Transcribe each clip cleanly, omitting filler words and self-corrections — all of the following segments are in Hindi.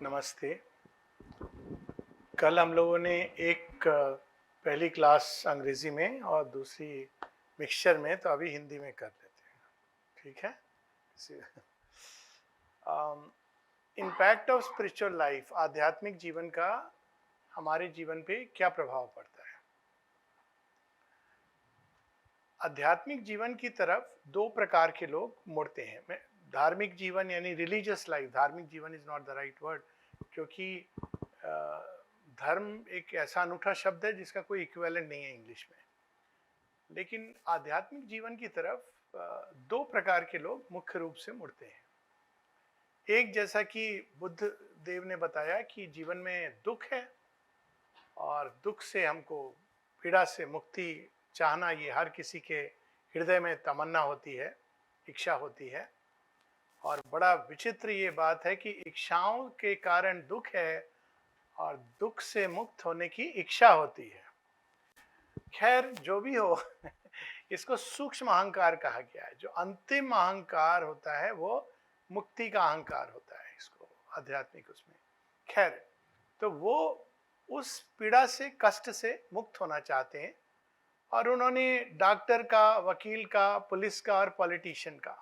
नमस्ते। कल हम लोगों ने एक पहली क्लास अंग्रेजी में और दूसरी मिक्सचर में, तो अभी हिंदी में कर लेते हैं, ठीक है? इम्पैक्ट ऑफ स्पिरिचुअल लाइफ, आध्यात्मिक जीवन का हमारे जीवन पे क्या प्रभाव पड़ता है। आध्यात्मिक जीवन की तरफ दो प्रकार के लोग मुड़ते हैं। धार्मिक जीवन यानी रिलीजियस लाइफ, धार्मिक जीवन is not the right word, क्योंकि धर्म एक ऐसा अनूठा शब्द है जिसका कोई इक्विवेलेंट नहीं है इंग्लिश में। लेकिन आध्यात्मिक जीवन की तरफ दो प्रकार के लोग मुख्य रूप से मुड़ते हैं। एक, जैसा कि बुद्ध देव ने बताया कि जीवन में दुख है और दुख से हमको, पीड़ा से मुक्ति चाहना, ये हर किसी के हृदय में तमन्ना होती है, इच्छा होती है। और बड़ा विचित्र ये बात है कि इच्छाओं के कारण दुख है और दुख से मुक्त होने की इच्छा होती है। खैर, जो भी हो इसको सूक्ष्म अहंकार कहा गया है। जो अंतिम अहंकार होता है वो मुक्ति का अहंकार होता है, इसको आध्यात्मिक उसमें। खैर, तो वो उस पीड़ा से, कष्ट से मुक्त होना चाहते हैं और उन्होंने डॉक्टर का, वकील का, पुलिस का और पॉलिटिशियन का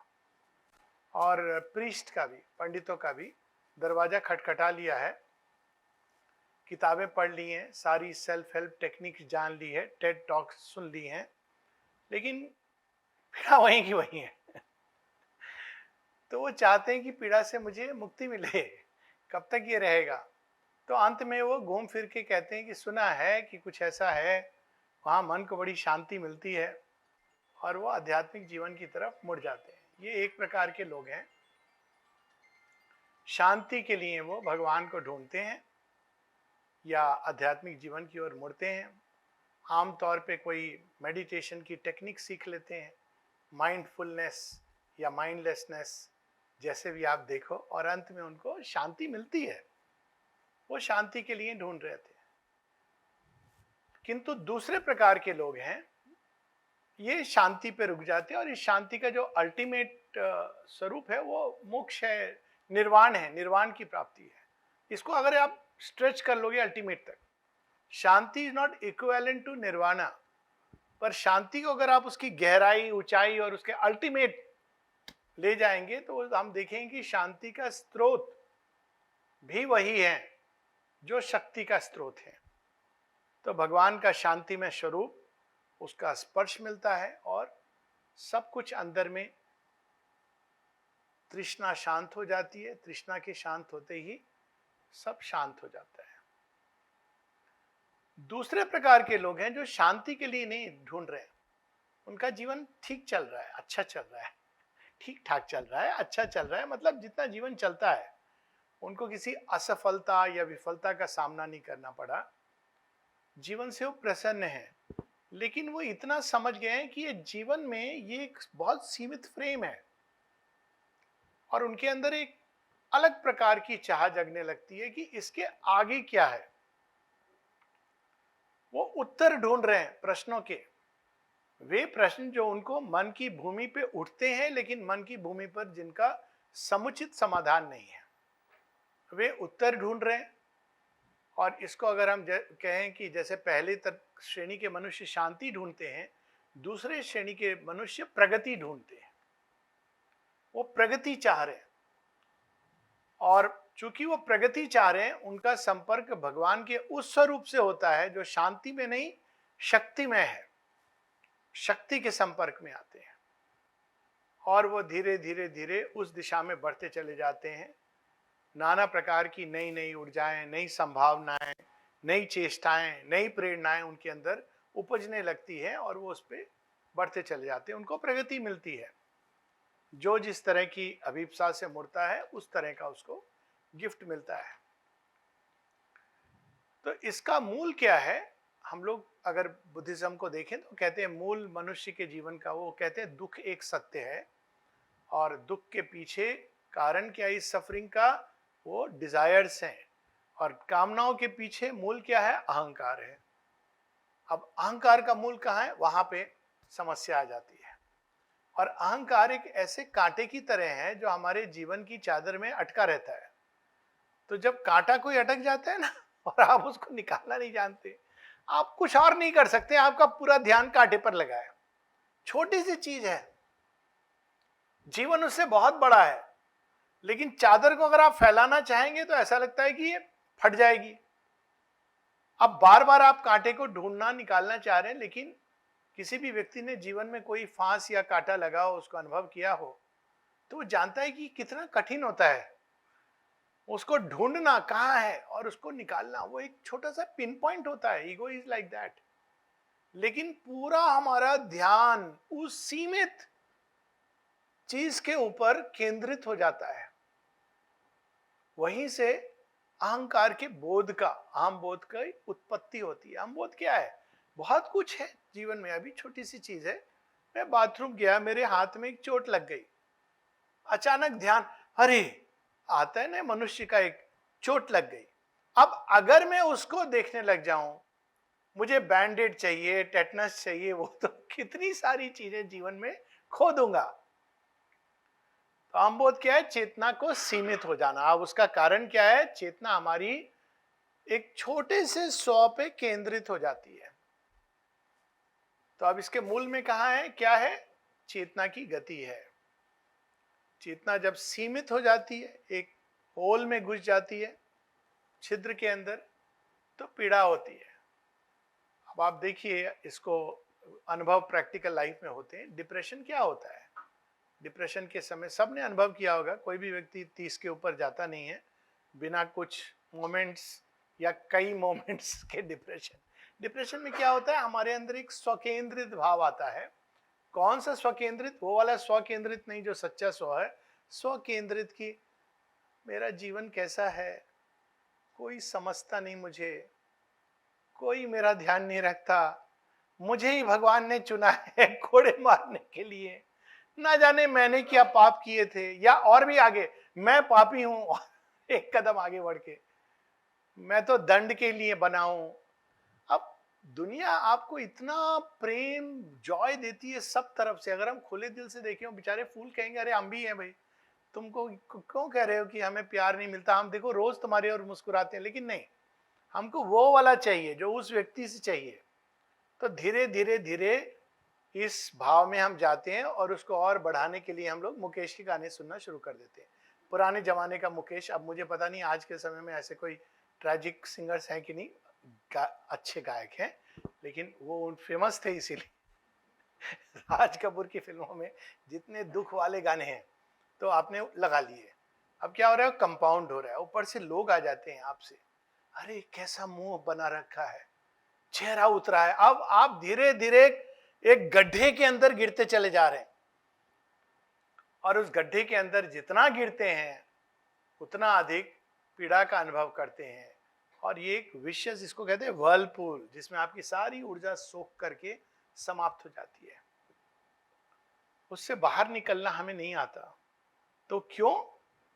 और प्रीस्ट का भी, पंडितों का भी दरवाजा खटखटा लिया है। किताबें पढ़ ली हैं, सारी सेल्फ हेल्प टेक्निक्स जान ली है, टेड टॉक्स सुन ली हैं, लेकिन पीड़ा वहीं की वहीं है। तो वो चाहते हैं कि पीड़ा से मुझे मुक्ति मिले, कब तक ये रहेगा। तो अंत में वो घूम फिर के कहते हैं कि सुना है कि कुछ ऐसा है, वहाँ मन को बड़ी शांति मिलती है, और वो आध्यात्मिक जीवन की तरफ मुड़ जाते हैं। ये एक प्रकार के लोग हैं। शांति के लिए वो भगवान को ढूंढते हैं या आध्यात्मिक जीवन की ओर मुड़ते हैं। आमतौर पे कोई मेडिटेशन की टेक्निक सीख लेते हैं, माइंडफुलनेस या माइंडलेसनेस, जैसे भी आप देखो, और अंत में उनको शांति मिलती है। वो शांति के लिए ढूंढ रहे थे। किंतु दूसरे प्रकार के लोग हैं, ये शांति पे रुक जाते हैं, और इस शांति का जो अल्टीमेट स्वरूप है वो मोक्ष है, निर्वाण है, निर्वाण की प्राप्ति है। इसको अगर आप स्ट्रेच कर लोगे अल्टीमेट तक, शांति is not equivalent to nirvana, पर शांति को अगर आप उसकी गहराई, ऊंचाई और उसके अल्टीमेट ले जाएंगे तो हम देखेंगे कि शांति का स्रोत भी वही है जो शक्ति का स्रोत है। तो भगवान का शांति में स्वरूप, उसका स्पर्श मिलता है और सब कुछ अंदर में, तृष्णा शांत हो जाती है। तृष्णा के शांत होते ही सब शांत हो जाता है। दूसरे प्रकार के लोग हैं जो शांति के लिए नहीं ढूंढ रहे हैं, उनका जीवन ठीक चल रहा है, अच्छा चल रहा है, ठीक ठाक चल रहा है, अच्छा चल रहा है, मतलब जितना जीवन चलता है, उनको किसी असफलता या विफलता का सामना नहीं करना पड़ा, जीवन से वो प्रसन्न है। लेकिन वो इतना समझ गए हैं कि ये जीवन में ये एक बहुत सीमित फ्रेम है, और उनके अंदर एक अलग प्रकार की चाह जगने लगती है कि इसके आगे क्या है। वो उत्तर ढूंढ रहे हैं प्रश्नों के, वे प्रश्न जो उनको मन की भूमि पे उठते हैं, लेकिन मन की भूमि पर जिनका समुचित समाधान नहीं है, वे उत्तर ढूंढ रहे हैं। और इसको अगर हम कहें कि जैसे पहले श्रेणी के मनुष्य शांति ढूंढते हैं, दूसरे श्रेणी के मनुष्य प्रगति ढूंढते हैं। वो प्रगति चाह रहे हैं, और चूंकि वो प्रगति चाह रहे हैं, उनका संपर्क भगवान के उस स्वरूप से होता है जो शांति में नहीं, शक्ति में है। शक्ति के संपर्क में आते हैं और वो धीरे धीरे धीरे उस दिशा में बढ़ते चले जाते हैं। नाना प्रकार की नई नई ऊर्जाएं, नई संभावनाएं, नई चेष्टाएं, नई प्रेरणाएं उनके अंदर उपजने लगती है, और वो उस पर बढ़ते चले जाते हैं। उनको प्रगति मिलती है। जो जिस तरह की अभिप्सा से मुड़ता है, उस तरह का उसको गिफ्ट मिलता है। तो इसका मूल क्या है? हम लोग अगर बुद्धिज्म को देखें तो कहते हैं मूल मनुष्य के जीवन का, वो कहते हैं दुख एक सत्य है, और दुख के पीछे कारण क्या है इस सफरिंग का? वो डिजायर्स हैं, और कामनाओं के पीछे मूल क्या है? अहंकार है। अब अहंकार का मूल कहाँ है? वहां पे समस्या आ जाती है। और अहंकार एक ऐसे कांटे की तरह है जो हमारे जीवन की चादर में अटका रहता है। तो जब कांटा कोई अटक जाता है ना और आप उसको निकालना नहीं जानते, आप कुछ और नहीं कर सकते, आपका पूरा ध्यान कांटे पर लगा है। छोटी सी चीज है, जीवन उससे बहुत बड़ा है, लेकिन चादर को अगर आप फैलाना चाहेंगे तो ऐसा लगता है कि ये फट जाएगी। अब बार बार आप कांटे को ढूंढना निकालना चाह रहे हैं, लेकिन किसी भी व्यक्ति ने जीवन में कोई फांस या कांटा लगा हो, उसको अनुभव किया हो, तो वो जानता है कि कितना कठिन होता है उसको ढूंढना कहाँ है और उसको निकालना। वो एक छोटा सा पिन पॉइंट होता है, ईगो इज लाइक दैट। लेकिन पूरा हमारा ध्यान उस सीमित चीज के ऊपर केंद्रित हो जाता है। वहीं से अहंकार के बोध का, अहम बोध की उत्पत्ति होती है। अहम बोध क्या है? बहुत कुछ है जीवन में। अभी छोटी सी चीज है, मैं बाथरूम गया, मेरे हाथ में एक चोट लग गई, अचानक ध्यान, अरे आता है ना मनुष्य का, एक चोट लग गई। अब अगर मैं उसको देखने लग जाऊं, मुझे बैंडेड चाहिए, टेटनस चाहिए, वो तो कितनी सारी चीजें जीवन में खो दूंगा। तो अहमबोध क्या है? चेतना को सीमित हो जाना। अब उसका कारण क्या है? चेतना हमारी एक छोटे से स्व पे केंद्रित हो जाती है। तो अब इसके मूल में कहा है, क्या है? चेतना की गति है। चेतना जब सीमित हो जाती है, एक होल में घुस जाती है, छिद्र के अंदर, तो पीड़ा होती है। अब आप देखिए, इसको अनुभव प्रैक्टिकल लाइफ में होते हैं। डिप्रेशन क्या होता है? डिप्रेशन के समय सबने अनुभव किया होगा, कोई भी व्यक्ति 30 के ऊपर जाता नहीं है बिना कुछ मोमेंट्स या कई मोमेंट्स के डिप्रेशन। डिप्रेशन में क्या होता है? हमारे अंदर एक स्वकेंद्रित भाव आता है। कौन सा स्वकेंद्रित? वो वाला स्वकेंद्रित नहीं जो सच्चा स्व है। स्वकेंद्रित की, मेरा जीवन कैसा है, कोई समझता नहीं मुझे, कोई मेरा ध्यान नहीं रखता, मुझे ही भगवान ने चुना है कोड़े मारने के लिए, ना जाने मैंने क्या पाप किए थे, या और भी आगे, मैं पापी हूं एक कदम आगे बढ़ के, मैं तो दंड के लिए बना हूं। अब दुनिया आपको इतना प्रेम, जॉय देती है सब तरफ से। अगर हम खुले दिल से देखें, बेचारे फूल कहेंगे अरे हम भी हैं भाई, तुमको क्यों कह रहे हो कि हमें प्यार नहीं मिलता, हम देखो रोज तुम्हारे और मुस्कुराते हैं। लेकिन नहीं, हमको वो वाला चाहिए जो उस व्यक्ति से चाहिए। तो धीरे धीरे धीरे इस भाव में हम जाते हैं, और उसको और बढ़ाने के लिए हम लोग मुकेश के गाने सुनना शुरू कर देते हैं। पुराने जमाने का मुकेश, अब मुझे पता नहीं आज के समय में ऐसे कोई ट्रैजिक सिंगर्स हैं कि नहीं, अच्छे गायक हैं, लेकिन वो फेमस थे इसीलिए। राज कपूर की फिल्मों में जितने दुख वाले गाने हैं तो आपने लगा लिए। अब क्या हो रहा है? कंपाउंड हो रहा है। ऊपर से लोग आ जाते हैं आपसे, अरे कैसा मुंह बना रखा है, चेहरा उतरा है। अब आप धीरे धीरे एक गड्ढे के अंदर गिरते चले जा रहे हैं, और उस गड्ढे के अंदर जितना गिरते हैं उतना अधिक पीड़ा का अनुभव करते हैं। और ये एक विशेष, इसको कहते हैं वर्लपूल, जिसमें आपकी सारी ऊर्जा सोख करके समाप्त हो जाती है। उससे बाहर निकलना हमें नहीं आता। तो क्यों?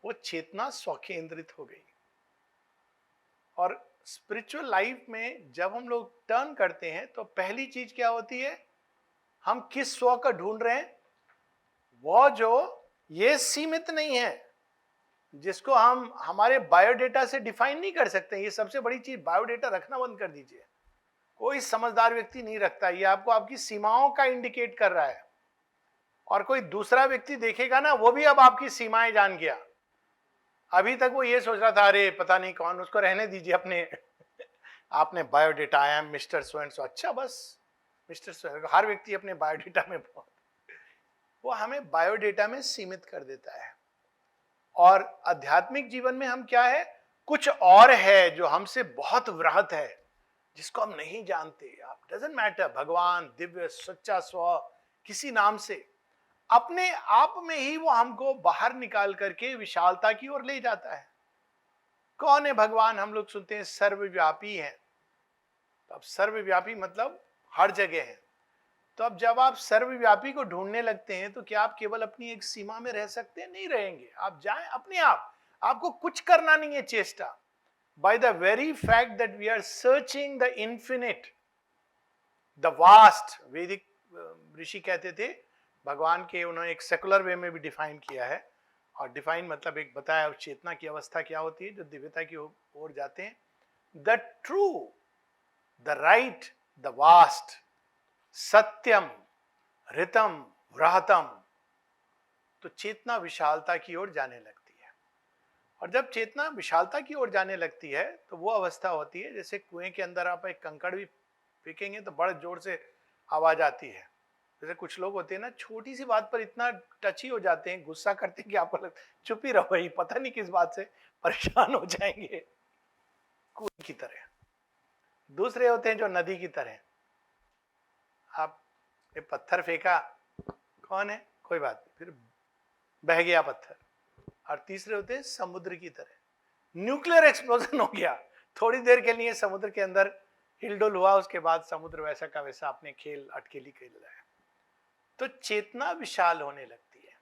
वो चेतना स्वकेंद्रित हो गई। और स्पिरिचुअल लाइफ में जब हम लोग टर्न करते हैं, तो पहली चीज क्या होती है? हम किस स्व का ढूंढ रहे हैं? वो जो ये सीमित नहीं है, जिसको हम हमारे बायोडेटा से डिफाइन नहीं कर सकते। ये सबसे बड़ी चीज, बायोडेटा रखना बंद कर दीजिए। कोई समझदार व्यक्ति नहीं रखता। ये आपको आपकी सीमाओं का इंडिकेट कर रहा है, और कोई दूसरा व्यक्ति देखेगा ना, वो भी अब आपकी सीमाएं जान गया। अभी तक वो ये सोच रहा था अरे पता नहीं कौन, उसको रहने दीजिए अपने आपने biodata, I am mister so and so. अच्छा बस मिस्टर सो, हर व्यक्ति अपने बायोडेटा में, वो हमें बायोडेटा में सीमित कर देता है। और आध्यात्मिक जीवन में हम क्या है? कुछ और है जो हमसे बहुत वृहत है, जिसको हम नहीं जानते। आप डजंट मैटर, भगवान, दिव्य, सच्चा स्व, किसी नाम से, अपने आप में ही वो हमको बाहर निकाल करके विशालता की ओर ले जाता है। कौन है भगवान? हम लोग सुनते हैं सर्वव्यापी है। तो अब सर्वव्यापी मतलब हर जगह है। तो अब जब आप सर्वव्यापी को ढूंढने लगते हैं, तो क्या आप केवल अपनी एक सीमा में रह सकते हैं? नहीं रहेंगे। आप जाएं अपने आप, आपको कुछ करना नहीं है चेष्टा। By the very fact that we are searching the infinite, the vast, वैदिक ऋषि कहते थे, भगवान के उन्होंने एक सेकुलर वे में भी डिफाइन किया है, और डिफाइन मतलब एक बताया चेतना की अवस्था क्या होती है जो दिव्यता की ओर जाते हैं। The true, the right, the vast, सत्यम, ऋतम, व्रातम। तो चेतना विशालता की ओर जाने लगती है। और जब चेतना विशालता की ओर जाने लगती है तो वो अवस्था होती है जैसे कुएं के अंदर आप एक कंकड़ भी फेंकेंगे तो बड़े जोर से आवाज आती है। जैसे कुछ लोग होते हैं ना, छोटी सी बात पर इतना टची हो जाते हैं, गुस्सा करते हैं कि आपको चुप ही रहो, ही पता नहीं किस बात से परेशान हो जाएंगे, कुएं की तरह। दूसरे होते हैं जो नदी की तरह, आप ये पत्थर फेंका, कौन है, कोई बात नहीं, फिर बह गया पत्थर। और तीसरे होते हैं समुद्र की तरह, न्यूक्लियर एक्सप्लोजन हो गया, थोड़ी देर के लिए समुद्र के अंदर हिलडुल हुआ, उसके बाद समुद्र वैसा का वैसा अपने खेल अटकेली खेल रहा है। तो चेतना विशाल होने लगती है।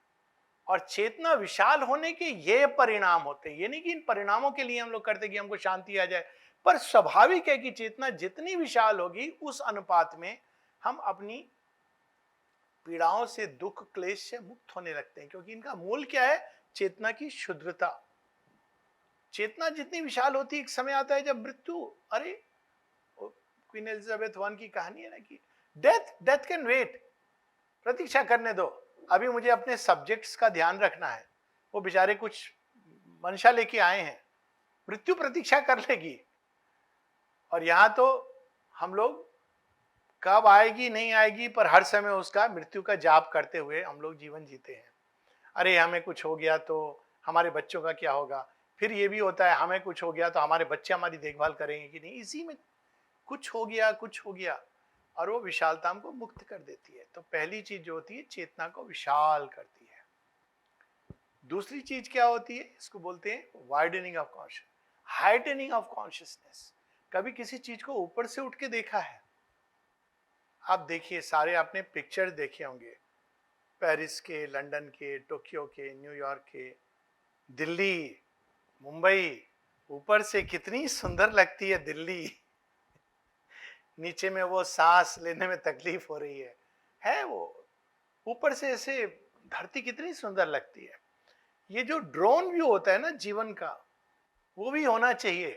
और चेतना विशाल होने के ये परिणाम होते हैं, ये नहीं कि इन परिणामों के लिए हम लोग करते कि हमको शांति आ जाए, पर स्वाभाविक है कि चेतना जितनी विशाल होगी उस अनुपात में हम अपनी पीड़ाओं से, दुख क्लेश से मुक्त होने लगते हैं, क्योंकि इनका मूल क्या है, चेतना की शुद्धता। चेतना जितनी विशाल होती है, एक समय आता है जब मृत्यु, अरे क्वीन एलिजाबेथ वन की कहानी है ना कि डेथ कैन वेट, प्रतीक्षा करने दो, अभी मुझे अपने सब्जेक्ट्स का ध्यान रखना है। वो बेचारे कुछ मंशा लेके आए हैं, मृत्यु प्रतीक्षा कर लेगी। और यहां तो हम लोग कब आएगी नहीं आएगी, पर हर समय उसका मृत्यु का जाप करते हुए हम लोग जीवन जीते हैं। अरे हमें कुछ हो गया तो हमारे बच्चों का क्या होगा, फिर ये भी होता है हमें कुछ हो गया तो हमारे बच्चे हमारी देखभाल करेंगे कि नहीं, इसी में कुछ हो गया, कुछ हो गया। और वो विशालता हमको मुक्त कर देती है। तो पहली चीज जो होती है, चेतना को विशाल करती है। दूसरी चीज क्या होती है, इसको बोलते हैं widening of conscious, heightening of consciousness. कभी किसी चीज को ऊपर से उठ के देखा है? आप देखिए, सारे आपने पिक्चर देखे होंगे, पेरिस के, लंदन के, टोक्यो के, न्यूयॉर्क के, दिल्ली, मुंबई। ऊपर से कितनी सुंदर लगती है दिल्ली, नीचे में वो सांस लेने में तकलीफ हो रही है वो ऊपर से ऐसे धरती कितनी सुंदर लगती है। ये जो ड्रोन व्यू होता है ना जीवन का, वो भी होना चाहिए,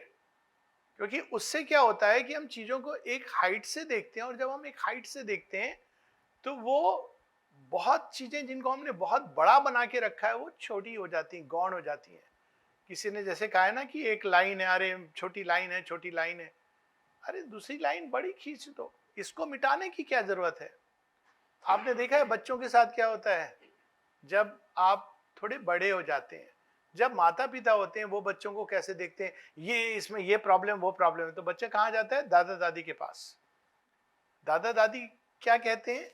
क्योंकि उससे क्या होता है कि हम चीजों को एक हाइट से देखते हैं, और जब हम एक हाइट से देखते हैं तो वो बहुत चीजें जिनको हमने बहुत बड़ा बना के रखा है वो छोटी हो जाती हैं, गौण हो जाती हैं। किसी ने जैसे कहा है ना कि एक लाइन है, अरे छोटी लाइन है, छोटी लाइन है, अरे दूसरी लाइन बड़ी खींच दो, इसको मिटाने की क्या जरूरत है। आपने देखा है बच्चों के साथ क्या होता है, जब आप थोड़े बड़े हो जाते हैं, जब माता पिता होते हैं वो बच्चों को कैसे देखते हैं, ये इसमें ये प्रॉब्लम वो प्रॉब्लम है, तो बच्चा कहाँ जाता है, दादा दादी के पास। दादा दादी क्या कहते हैं,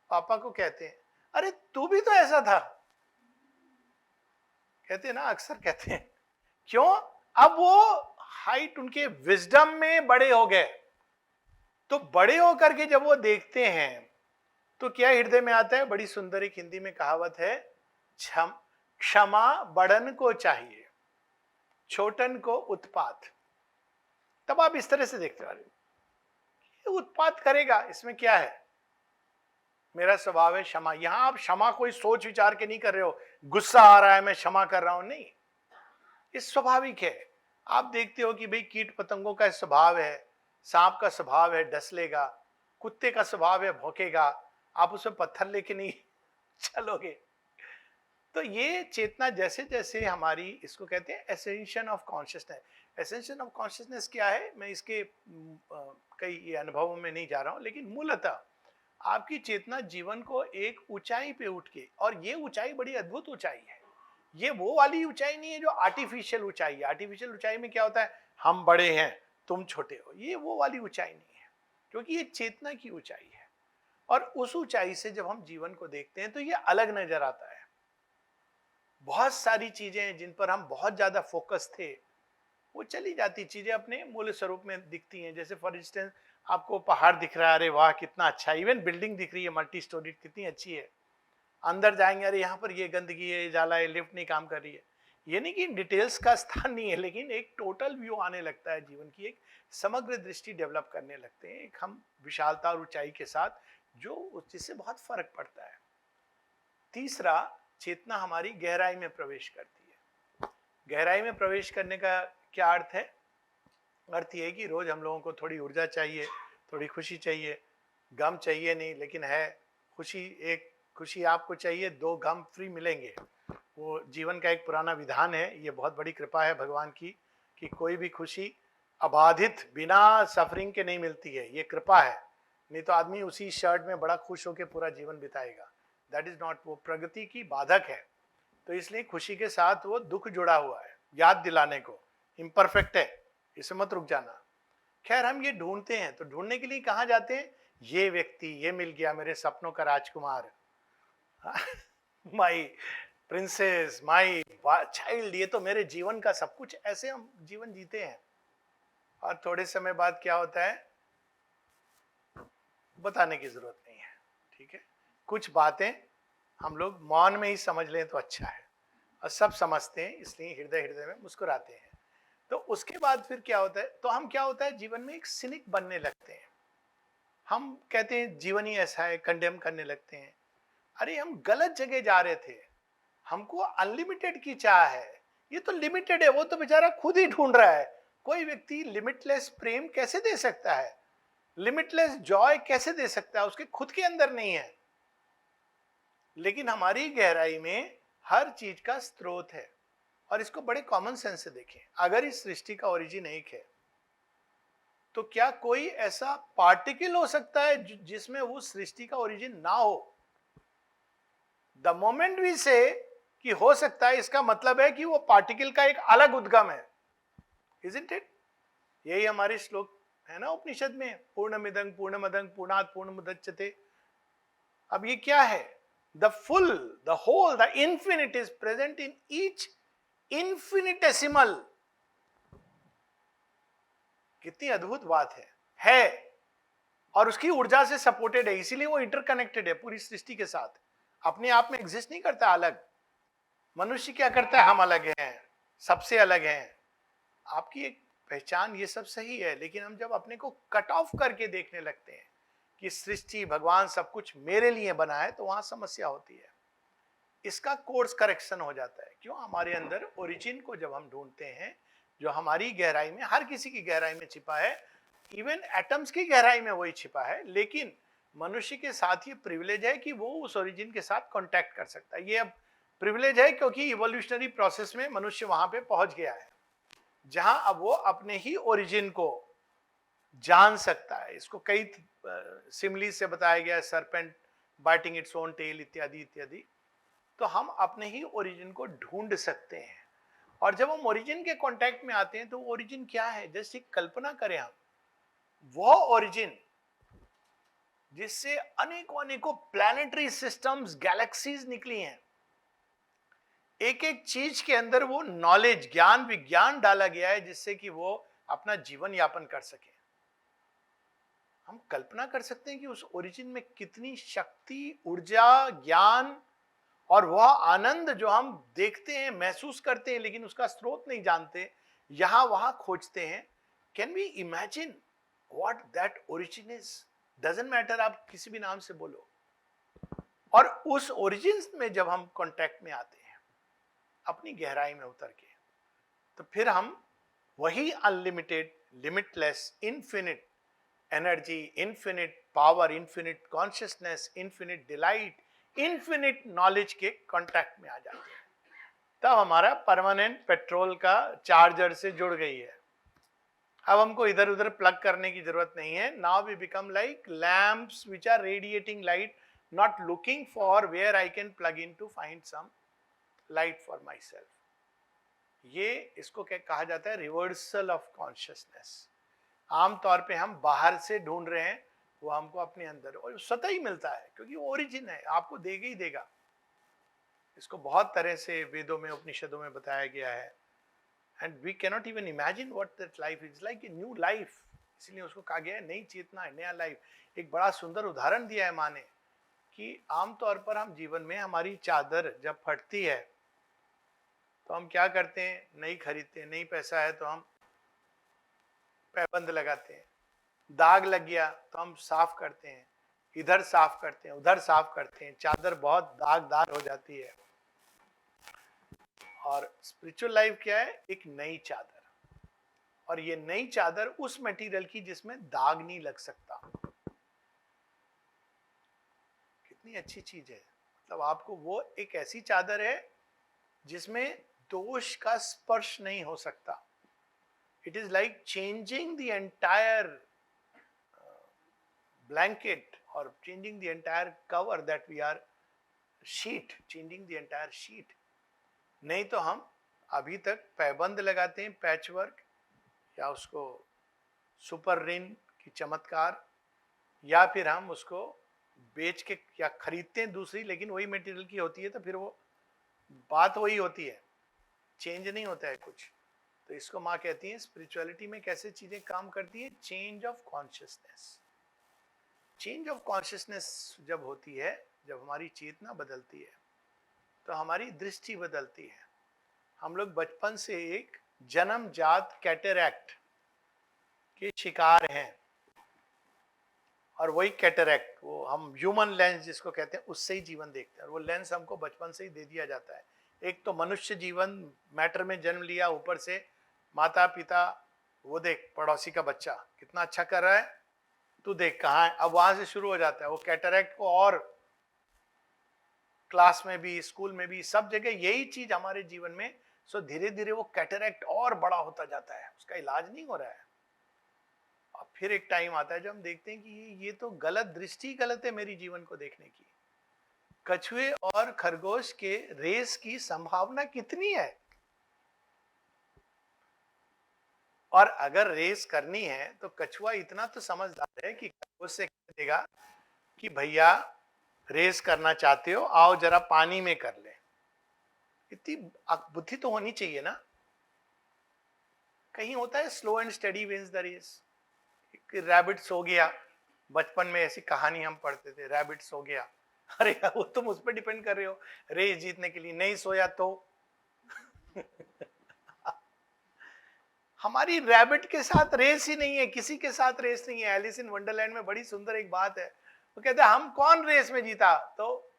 पापा को कहते हैं, अरे तू भी तो ऐसा था, कहते हैं ना, अक्सर कहते हैं। क्यों? अब वो हाइट, उनके विजडम में बड़े हो गए, तो बड़े होकर के जब वो देखते हैं तो क्या हृदय में आता है, बड़ी सुंदर एक हिंदी में कहावत है, क्षमा बड़न को चाहिए, छोटन को उत्पात। तब आप इस तरह से देखते हो, उत्पात करेगा, इसमें क्या है, मेरा स्वभाव है क्षमा। यहां आप क्षमा कोई सोच विचार के नहीं कर रहे हो, गुस्सा आ रहा है मैं क्षमा कर रहा हूं, नहीं, ये स्वाभाविक है। आप देखते हो कि भाई कीट पतंगों का स्वभाव है, सांप का स्वभाव है डस लेगा, कुत्ते का स्वभाव है भौंकेगा, आप उसमें पत्थर लेके नहीं चलोगे। तो ये चेतना जैसे जैसे हमारी, इसको कहते हैं ascension of consciousness. Ascension of consciousness क्या है, मैं इसके कई अनुभवों में नहीं जा रहा हूं, लेकिन मूलतः आपकी चेतना जीवन को एक ऊंचाई पे उठ के, और ये ऊंचाई बड़ी अद्भुत ऊंचाई है, ये वो वाली ऊंचाई नहीं है जो आर्टिफिशियल ऊंचाई है। आर्टिफिशियल ऊंचाई में क्या होता है, हम बड़े हैं तुम छोटे हो, ये वो वाली ऊंचाई नहीं है, क्योंकि ये चेतना की ऊंचाई है। और उस ऊंचाई से जब हम जीवन को देखते हैं तो ये अलग नजर आता है। बहुत सारी चीजें हैं जिन पर हम बहुत ज्यादा फोकस थे, वो चली जाती, चीजें अपने मूल स्वरूप में दिखती हैं। जैसे फॉर इंस्टेंस आपको पहाड़ दिख रहा है, अरे वाह कितना अच्छा, इवन बिल्डिंग दिख रही है मल्टी स्टोरी, कितनी अच्छी है, अंदर जाएंगे अरे यहाँ पर ये गंदगी है, जाला है, लिफ्ट नहीं काम कर रही है। ये नहीं कि डिटेल्स का स्थान नहीं है, लेकिन एक टोटल व्यू आने लगता है जीवन की, एक समग्र दृष्टि डेवलप करने लगते हैं, एक हम विशालता और ऊंचाई के साथ, जो जिससे बहुत फर्क पड़ता है। तीसरा, चेतना हमारी गहराई में प्रवेश करती है। गहराई में प्रवेश करने का क्या अर्थ है? अर्थ ये है कि रोज हम लोगों को थोड़ी ऊर्जा चाहिए, थोड़ी खुशी चाहिए, गम चाहिए नहीं, लेकिन है खुशी। एक खुशी आपको चाहिए, 2 गम फ्री मिलेंगे। वो जीवन का एक पुराना विधान है। ये बहुत बड़ी कृपा है भगवान की कि कोई भी खुशी अबाधित बिना सफरिंग के नहीं मिलती है। ये कृपा है, नहीं तो आदमी उसी शर्ट में बड़ा खुश होकर पूरा जीवन बिताएगा। दैट इज नॉट, वो प्रगति की बाधक है। तो इसलिए खुशी के साथ वो दुख जुड़ा हुआ है, याद दिलाने को इम्परफेक्ट है, इसे मत रुक जाना। खैर, हम ये ढूंढते हैं, तो ढूंढने के लिए कहाँ जाते हैं? ये व्यक्ति, ये मिल गया मेरे सपनों का राजकुमार, माई प्रिंसेस, माई चाइल्ड, ये तो मेरे जीवन का सब कुछ। ऐसे हम जीवन जीते हैं। और थोड़े समय बाद क्या होता है, बताने की जरूरत नहीं है, ठीक है। कुछ बातें हम लोग मौन में ही समझ लें तो अच्छा है, और सब समझते हैं, इसलिए हृदय हृदय में मुस्कुराते हैं। तो उसके बाद फिर क्या होता है, तो हम क्या होता है, जीवन में एक सिनिक बनने लगते हैं। हम कहते हैं जीवन ही ऐसा है, कंडेम करने लगते हैं। अरे हम गलत जगह जा रहे थे। हमको अनलिमिटेड की चाह है, ये तो लिमिटेड है। वो तो बेचारा खुद ही ढूंढ रहा है। कोई व्यक्ति लिमिटलेस प्रेम कैसे दे सकता है, लिमिटलेस जॉय कैसे दे सकता है? उसके खुद के अंदर नहीं है। लेकिन हमारी गहराई में हर चीज का स्रोत है। और इसको बड़े कॉमन सेंस से देखें। अगर इस सृष्टि का ओरिजिन एक है, तो क्या कोई ऐसा पार्टिकल हो सकता है जिसमें उस सृष्टि का ओरिजिन ना हो? द मोमेंट वी से कि हो सकता है, इसका मतलब है कि वो पार्टिकल का एक अलग उद्गम है। Isn't it? यही हमारे श्लोक है ना उपनिषद में, पूर्णमिदं पूर्णमदं पूर्णात् पूर्णमुदच्यते। अब ये क्या है? The full, the whole, the infinite is present in each infinitesimal. कितनी अद्भुत बात है। और उसकी ऊर्जा से सपोर्टेड है, इसीलिए वो इंटरकनेक्टेड है पूरी सृष्टि के साथ। अपने आप में एग्जिस्ट नहीं करता अलग। मनुष्य क्या करता है, हम अलग हैं, सबसे अलग हैं। आपकी एक पहचान, ये सब सही है, लेकिन हम जब अपने को कट ऑफ करके देखने लगते हैं कि सृष्टि, भगवान सब कुछ मेरे लिए बना है, तो वहां समस्या होती है। इसका कोर्स करेक्शन हो जाता है। क्यों? हमारे अंदर ओरिजिन को जब हम ढूंढते हैं, जो हमारी गहराई में, हर किसी की गहराई में छिपा है, इवन एटम्स की गहराई में वही छिपा है। लेकिन मनुष्य के साथ ये प्रिविलेज है कि वो उस ओरिजिन के साथ कांटेक्ट कर सकता है। ये अब प्रिविलेज है क्योंकि इवोल्यूशनरी प्रोसेस में मनुष्य वहां पे पहुंच गया है, जहां अब वो अपने ही ओरिजिन को जान सकता है। इसको कई सिमिली से बताया गया है, serpent biting its own tail इत्यादि इत्यादि। तो हम अपने ही ओरिजिन को ढूंढ सकते हैं। और जब हम ओरिजिन के कांटेक्ट में आते हैं, तो ओरिजिन क्या है? जैसे कल्पना करें हम, वो ओरिजिन जिससे अनेकों अनेकों प्लैनेटरी सिस्टम्स, गैलेक्सीज निकली हैं। एक एक चीज के अंदर वो नॉलेज, ज्ञान, विज्ञान डाला गया है, जिससे कि वो अपना जीवन यापन कर सके। हम कल्पना कर सकते हैं कि उस ओरिजिन में कितनी शक्ति, ऊर्जा, ज्ञान और वह आनंद जो हम देखते हैं, महसूस करते हैं, लेकिन उसका स्रोत नहीं जानते, यहां वहां खोजते हैं। Can we imagine what that origin is? Doesn't matter, आप किसी भी नाम से बोलो। और उस ओरिजिन में जब हम कांटेक्ट में आते हैं, अपनी गहराई में उतर के, तो फिर हम वही unlimited, limitless, infinite energy, infinite power, infinite consciousness, infinite delight, infinite knowledge के कांटेक्ट में आ जाते हैं। तब हमारा परमानेंट पेट्रोल का चार्जर से जुड़ गई है। अब हमको इधर उधर प्लग करने की जरूरत नहीं है। Now we become like lamps which are radiating light, not looking for where I can plug in to find some light for myself. ये इसको क्या कहा जाता है? Reversal of consciousness. आमतौर पे हम बाहर से ढूंढ रहे हैं, वो हमको अपने अंदर और स्वतः ही मिलता है, क्योंकि वो ओरिजिन है, आपको देगा ही देगा। इसको बहुत तरह से वेदों में, उपनिषदों में बताया गया है। And we cannot even imagine what that life is like, a new life. इसलिए उसको कहा गया है नई चेतना है, नया लाइफ। एक बड़ा सुंदर उदाहरण दिया है माँ ने कि आमतौर पर हम जीवन में, हमारी चादर जब फटती है तो हम क्या करते हैं? नहीं खरीदते हैं। नहीं पैसा है तो हम पैबंद लगाते हैं। दाग लग गया तो हम साफ करते हैं, इधर साफ करते हैं, उधर साफ करते हैं, चादर बहुत दागदार हो जाती है। और स्पिरिचुअल लाइफ क्या है? एक नई चादर, और ये नई चादर उस मटेरियल की जिसमें दाग नहीं लग सकता। कितनी अच्छी चीज है, मतलब आपको वो एक ऐसी चादर है जिसमें दोष का स्पर्श नहीं हो सकता। It is like changing the entire blanket or changing the entire cover that we are sheet, changing the entire sheet। नहीं तो हम अभी तक पैबंद लगाते हैं, पैच वर्क, या उसको सुपर रिन की चमत्कार, या फिर हम उसको बेच के या खरीदते हैं दूसरी, लेकिन वही मटेरियल की होती है, तो फिर वो बात वही होती है, चेंज नहीं होता है कुछ। तो इसको माँ कहती है स्पिरिचुअलिटी में कैसे चीजें काम करती है, change of consciousness. Change of consciousness जब होती है, जब हमारी चेतना बदलती है, तो हमारी दृष्टि बदलती है। हम लोग बचपन से एक जन्मजात कैटरैक्ट के शिकार हैं, और वही कैटरैक्ट, वो हम ह्यूमन लेंस जिसको कहते हैं, उससे ही जीवन देखते हैं, और वो लेंस हमको बचपन से ही दे दिया जाता है। एक तो मनुष्य जीवन, मैटर में जन्म लिया, ऊपर से माता पिता, वो देख पड़ोसी का बच्चा कितना अच्छा कर रहा है, तू देख कहाँ है। अब वहां से शुरू हो जाता है वो कैटरैक्ट को, और क्लास में भी, स्कूल में भी, सब जगह यही चीज हमारे जीवन में। सो धीरे धीरे वो कैटरैक्ट और बड़ा होता जाता है, उसका इलाज नहीं हो रहा है। और फिर एक टाइम आता है जब हम देखते हैं कि ये तो गलत दृष्टि, गलत है मेरी जीवन को देखने की। कछुए और खरगोश के रेस की संभावना कितनी है, और अगर रेस करनी है तो कछुआ इतना तो समझदार है कि खरगोश से कह देगा कि भैया रेस करना चाहते हो, आओ जरा पानी में कर ले। इतनी बुद्धि तो होनी चाहिए ना। कहीं होता है slow and steady wins the race. Rabbit सो गया, बचपन में ऐसी कहानी हम पढ़ते थे, रैबिट सो गया। अरे वो तुम उस पर डिपेंड कर रहे हो रेस जीतने के लिए, नहीं सोया तो हमारी रैबिट के साथ रेस ही नहीं है, किसी के साथ रेस नहीं है। एलिस इन वंडरलैंड में बड़ी सुंदर एक बात है, वो कहते हैं हम कौन रेस में जीता, तो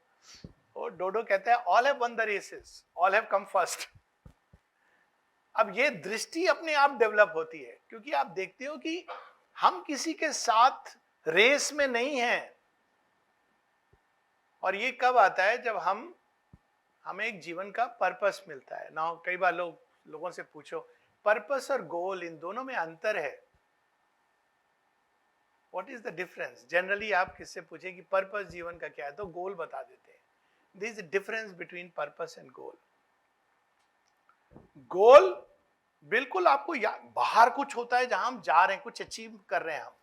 वो डोडो कहता है all have won the races, all have come first. अब ये दृष्टि अपने आप डेवलप होती है, क्योंकि आप देखते हो कि हम किसी के साथ रेस में नहीं हैं। और ये कब आता है, जब हमें एक जीवन का पर्पस मिलता है ना। कई बार लोगों से पूछो पर्पस और गोल, इन दोनों में अंतर है, what is the difference. Generally आप किससे पूछे कि पर्पस जीवन का क्या है, तो गोल बता देते हैं। This is the difference between purpose and goal. Goal बिल्कुल आपको बाहर कुछ होता है जहां हम जा रहे हैं, कुछ अचीव कर रहे हैं हम।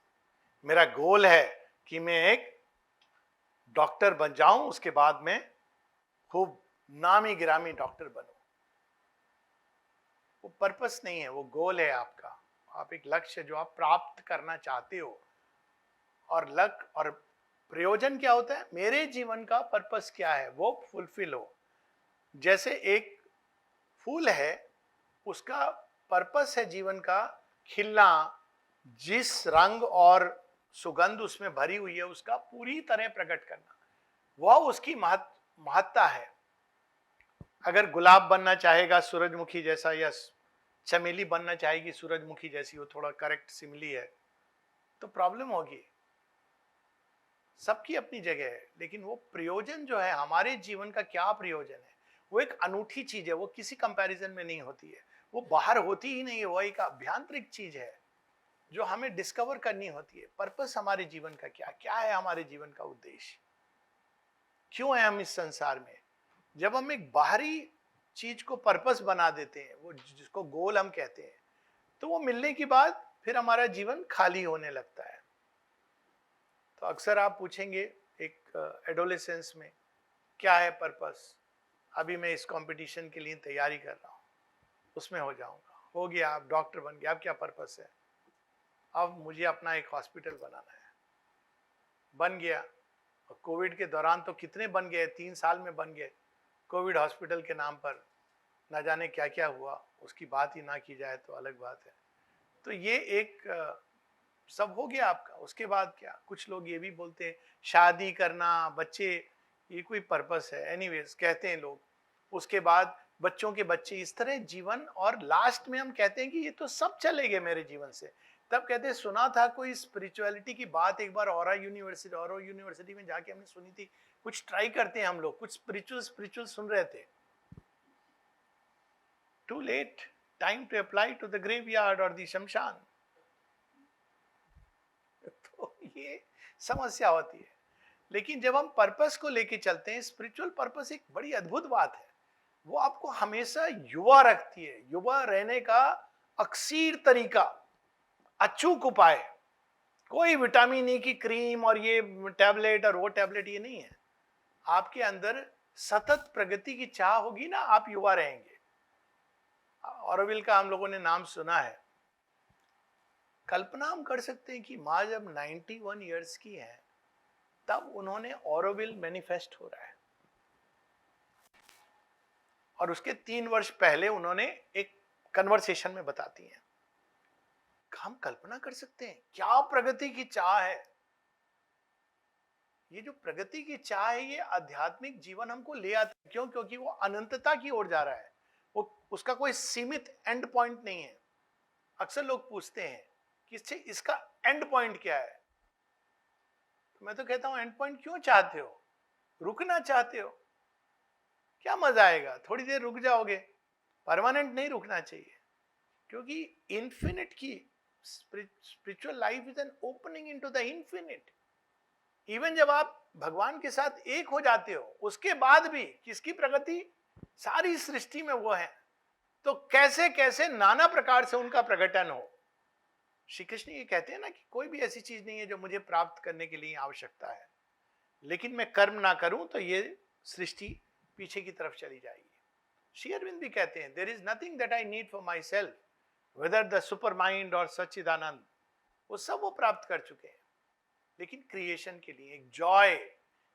मेरा गोल है कि मैं एक डॉक्टर बन जाऊं, उसके बाद में खूब नामी गिरामी डॉक्टर बनूं। वो पर्पस नहीं है, वो गोल है आपका। आप एक लक्ष्य जो आप प्राप्त करना चाहते हो, और लक्ष्य और प्रयोजन क्या होता है, मेरे जीवन का पर्पस क्या है, वो फुलफिल हो। जैसे एक फूल है, उसका पर्पस है जीवन का खिलना, जिस रंग और सुगंध उसमें भरी हुई है उसका पूरी तरह प्रकट करना, वह उसकी महत्ता है। अगर गुलाब बनना चाहेगा सूरजमुखी जैसा, या चमेली बनना चाहेगी सूरजमुखी जैसी, वो थोड़ा करेक्ट सिमिली है, तो प्रॉब्लम होगी। सबकी अपनी जगह है, लेकिन वो प्रयोजन जो है, हमारे जीवन का क्या प्रयोजन है, वो एक अनूठी चीज है, वो किसी कंपैरिजन में नहीं होती है, वो बाहर होती ही नहीं है, वो एक आभ्यंतरिक चीज है जो हमें डिस्कवर करनी होती है। पर्पस हमारे जीवन का क्या है, हमारे जीवन का उद्देश्य क्यों है हम इस संसार में। जब हम एक बाहरी चीज को पर्पस बना देते हैं, वो जिसको गोल हम कहते हैं, तो वो मिलने के बाद फिर हमारा जीवन खाली होने लगता है। तो अक्सर आप पूछेंगे एक एडोलेसेंस में क्या है पर्पस। अभी मैं इस कंपटीशन के लिए तैयारी कर रहा हूँ, उसमें हो जाऊंगा, हो गया, आप डॉक्टर बन गया, अब क्या पर्पस है, अब मुझे अपना एक हॉस्पिटल बनाना है, बन गया। और कोविड के दौरान तो कितने बन गए, 3 साल में बन गए कोविड हॉस्पिटल के नाम पर, ना जाने क्या क्या हुआ, उसकी बात ही ना की जाए तो अलग बात है। तो ये एक सब हो गया आपका। उसके बाद क्या, कुछ लोग ये भी बोलते हैं शादी करना, बच्चे, ये कोई पर्पस है, एनीवेज कहते हैं लोग। उसके बाद बच्चों के बच्चे, इस तरह जीवन। और लास्ट में हम कहते हैं कि ये तो सब चले गए मेरे जीवन से। तब कहते हैं सुना था कोई स्पिरिचुअलिटी की बात एक बार औरा यूनिवर्सिटी में जाके हमने सुनी थी। कुछ ट्राई करते हैं हम लोग, कुछ स्पिरिचुअल सुन रहे थे। Too late, time to apply to the graveyard और द शमशान। तो ये समस्या होती है। लेकिन जब हम पर्पस को लेके चलते हैं, स्पिरिचुअल पर्पस एक बड़ी अद्भुत बात है। वो आपको हमेशा युवा रखती है। युवा रहने का अक्सीर तरीका, अचूक उपाय, कोई विटामिन ई की क्रीम और ये टैबलेट और वो टैबलेट, ये नहीं है। आपके अंदर सतत प्रगति की चाह होगी ना, आप युवा रहेंगे। ऑरोविल का हम लोगों ने नाम सुना है। कल्पना हम कर सकते हैं कि माँ जब 91 ईयर्स की है, तब उन्होंने ऑरोविल मैनिफेस्ट हो रहा है, और उसके 3 वर्ष पहले उन्होंने एक कन्वर्सेशन में बताती हैं। हम कल्पना कर सकते हैं क्या प्रगति की चाह है। ये जो प्रगति की चाह है, ये आध्यात्मिक जीवन हमको ले आता है। क्यों? क्योंकि वो अनंतता की ओर जा रहा है। वो, उसका कोई सीमित एंड पॉइंट नहीं है। अक्सर लोग पूछते हैं कि इसका एंड पॉइंट क्या है। तो मैं तो कहता हूं, एंड पॉइंट क्यों चाहते हो? रुकना चाहते हो? क्या मजा आएगा, थोड़ी देर रुक जाओगे। परमानेंट नहीं रुकना चाहिए, क्योंकि इन्फिनिट की spiritual life is an opening into the infinite. Even जब आप भगवान के साथ एक हो जाते हो, उसके बाद भी किसकी प्रगति? सारी सृष्टि में वो है। तो कैसे कैसे नाना प्रकार से उनका प्रकटन हो। श्री कृष्ण ये कहते हैं ना कि कोई भी ऐसी चीज नहीं है जो मुझे प्राप्त करने के लिए आवश्यकता है, लेकिन मैं कर्म ना करूं तो ये सृष्टि पीछे की तरफ चली जाएगी। श्री अरविंद भी कहते हैं, there is nothing that I need for myself, whether the super mind और सच्चिदानंद, वो सब वो प्राप्त कर चुके हैं। लेकिन क्रिएशन के लिए एक जॉय,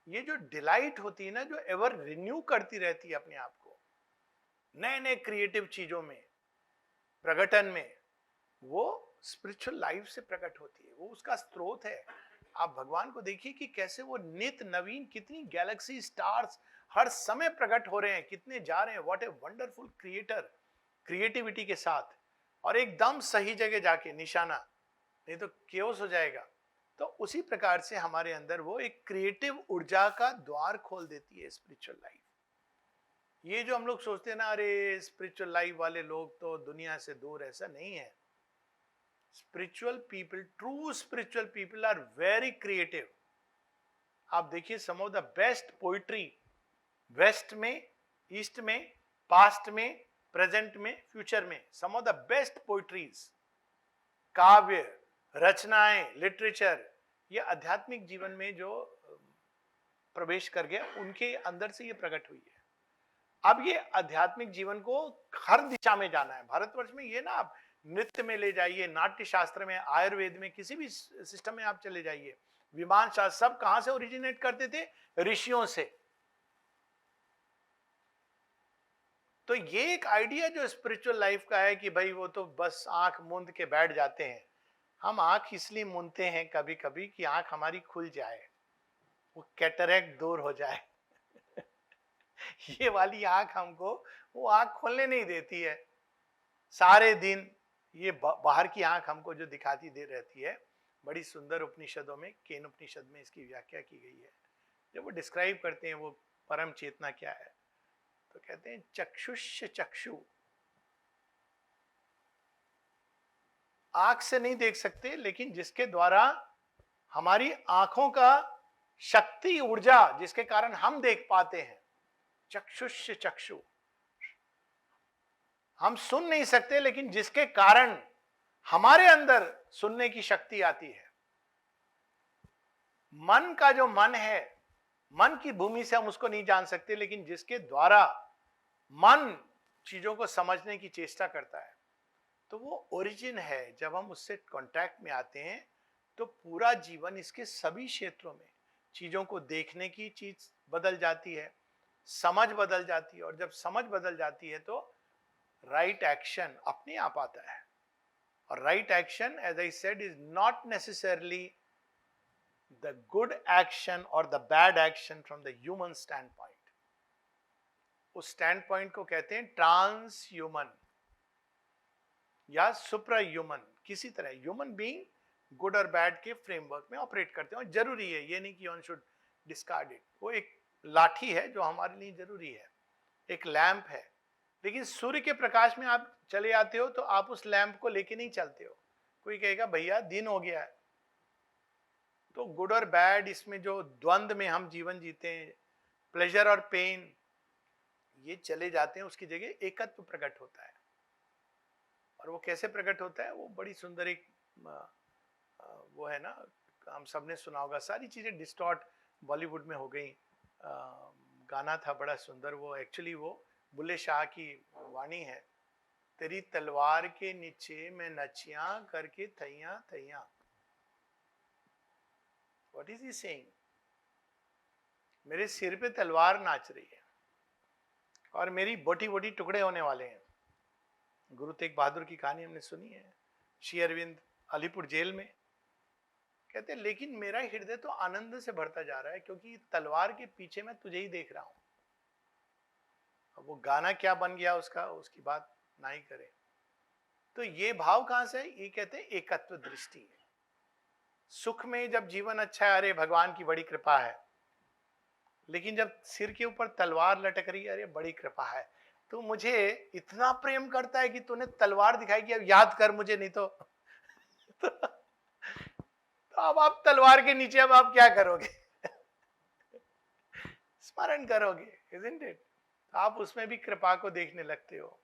ये जो डिलाइट होती है ना, जो एवर रिन्यू करती रहती है अपने आप को नए नए क्रिएटिव चीजों में, प्रकटन में, वो स्पिरिचुअल लाइफ से प्रकट होती है। वो उसका स्रोत है। आप भगवान को देखिए कि कैसे वो नित नवीन, कितनी गैलेक्सी स्टार्स हर समय प्रकट हो रहे हैं, कितने जा रहे हैं। What a wonderful creator, creativity के साथ, और एकदम सही जगह जाके निशाना, नहीं तो केओस हो जाएगा। तो उसी प्रकार से हमारे अंदर वो एक क्रिएटिव ऊर्जा का द्वार खोल देती है स्पिरिचुअल लाइफ। ये जो हम लोग सोचते हैं ना, अरे स्पिरिचुअल लाइफ वाले लोग तो दुनिया से दूर, ऐसा नहीं है। Spiritual people, true spiritual people are very creative. आप देखिए, some of the best poetry west में, ईस्ट में, पास्ट में, प्रेजेंट में, फ्यूचर में, some of the best poetries, काव्य रचनाएं, लिटरेचर, ये आध्यात्मिक जीवन में जो प्रवेश कर गया, उनके अंदर से ये प्रकट हुई है। अब ये आध्यात्मिक जीवन को हर दिशा में जाना है। भारतवर्ष में ये ना, आप नृत्य में ले जाइए, नाट्य शास्त्र में, आयुर्वेद में, किसी भी सिस्टम में आप चले जाइए, विमान शास्त्र, सब कहां से ओरिजिनेट करते थे? ऋषियों से। तो ये एक आइडिया जो स्पिरिचुअल लाइफ का है कि भाई वो तो बस आंख मूंद के बैठ जाते हैं। हम आंख इसलिए मूंदते हैं कभी कभी कि आंख हमारी खुल जाए, वो कैटरैक्ट दूर हो जाए। ये वाली आंख हमको वो आंख खोलने नहीं देती है। सारे दिन ये बाहर की आंख हमको जो दिखाती दे रहती है। बड़ी सुंदर उपनिषदों में, केन उपनिषद में इसकी व्याख्या की गई है। जब वो डिस्क्राइब करते हैं वो परम चेतना क्या है, तो कहते हैं चक्षुष चक्षु, आंख से नहीं देख सकते, लेकिन जिसके द्वारा हमारी आंखों का शक्ति, ऊर्जा, जिसके कारण हम देख पाते हैं, चक्षुष चक्षु। हम सुन नहीं सकते, लेकिन जिसके कारण हमारे अंदर सुनने की शक्ति आती है। मन का जो मन है, मन की भूमि से हम उसको नहीं जान सकते, लेकिन जिसके द्वारा मन चीजों को समझने की चेष्टा करता है, तो वो ओरिजिन है। जब हम उससे कांटेक्ट में आते हैं, तो पूरा जीवन, इसके सभी क्षेत्रों में चीजों को देखने की चीज बदल जाती है, समझ बदल जाती है, और जब समझ बदल जाती है तो राइट एक्शन अपने आप आता है। और right action, as I said, is not necessarily the good action और the bad action from the human standpoint. उस स्टैंड पॉइंट को कहते हैं ट्रांस ह्यूमन या सुप्रा ह्यूमन। किसी तरह ह्यूमन बीइंग गुड और बैड के फ्रेमवर्क में ऑपरेट करते हैं और जरूरी है, ये नहीं कि वन शुड डिस्कार्ड इट। वो एक लाठी है जो हमारे लिए जरूरी है, एक लैंप है। लेकिन सूर्य के प्रकाश में आप चले आते हो तो आप उस लैंप को लेके नहीं चलते हो। कोई कहेगा भैया दिन हो गया है। तो गुड और बैड, इसमें जो द्वंद में हम जीवन जीते हैं, प्लेजर और पेन, ये चले जाते हैं, उसकी जगह एकत्व प्रकट होता है। और वो कैसे प्रकट होता है? वो बड़ी सुंदर एक वो है ना, हम सबने सुना होगा, सारी चीजें डिस्टॉर्ट बॉलीवुड में हो गई। गाना था बड़ा सुंदर, वो एक्चुअली वो बुल्ले शाह की वाणी है। तेरी तलवार के नीचे मैं नचियां करके थैया थैया। What is he saying? मेरे सिर पे तलवार नाच रही है और मेरी बोटी बोटी टुकड़े होने वाले हैं। गुरु तेग बहादुर की कहानी हमने सुनी है। श्री अरविंद अलीपुर जेल में कहते हैं, लेकिन मेरा हृदय तो आनंद से भरता जा रहा है क्योंकि तलवार के पीछे मैं तुझे ही देख रहा हूं। अब वो गाना क्या बन गया उसका, उसकी बात ना ही करें। तो ये भाव कहां से है? ये कहते हैं एकत्व दृष्टि है। सुख में जब जीवन अच्छा है, अरे भगवान की बड़ी कृपा है। लेकिन जब सिर के ऊपर तलवार लटक रही है, अरे बड़ी कृपा है, तू मुझे इतना प्रेम करता है कि तूने तलवार दिखाई कि अब याद कर मुझे, नहीं तो तो अब आप तलवार के नीचे अब आप क्या करोगे? स्मरण करोगे, isn't it? आप उसमें भी कृपा को देखने लगते हो।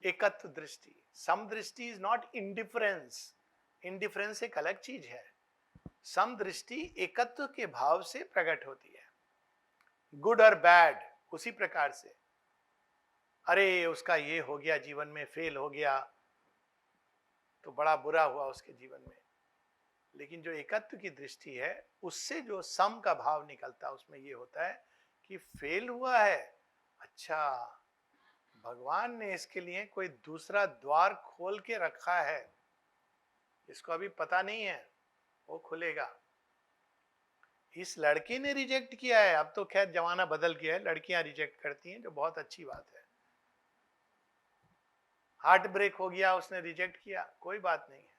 एकत्व दृष्टि, सम दृष्टि इज नॉट इंडिफरेंस। इंडिफरेंस एक अलग चीज है। सम दृष्टि एकत्व के भाव से प्रकट होती है। गुड और बैड उसी प्रकार से, अरे उसका ये हो गया, जीवन में फेल हो गया तो बड़ा बुरा हुआ उसके जीवन में। लेकिन जो एकत्व की दृष्टि है, उससे जो सम का भाव निकलता है, उसमें ये होता है कि फेल हुआ है, अच्छा भगवान ने इसके लिए कोई दूसरा द्वार खोल के रखा है, इसको अभी पता नहीं है, वो खुलेगा। इस लड़के ने रिजेक्ट किया है, अब तो खैर जमाना बदल गया है, लड़कियां रिजेक्ट करती हैं, जो बहुत अच्छी बात है। हार्ट ब्रेक हो गया, उसने रिजेक्ट किया, कोई बात नहीं है।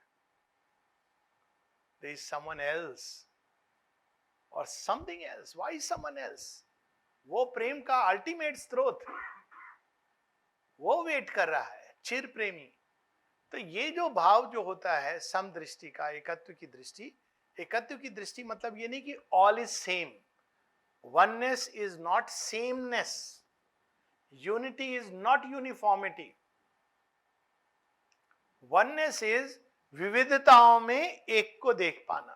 There is someone else or something else. Why someone else? वो प्रेम का अल्टीमेट स्रोत वो वेट कर रहा है, चिर प्रेमी। तो ये जो भाव जो होता है सम दृष्टि का, एकत्व की दृष्टि, एकत्व की दृष्टि मतलब ये नहीं कि all is same. Oneness is not sameness, unity is not uniformity. Oneness is विविधताओं में एक को देख पाना,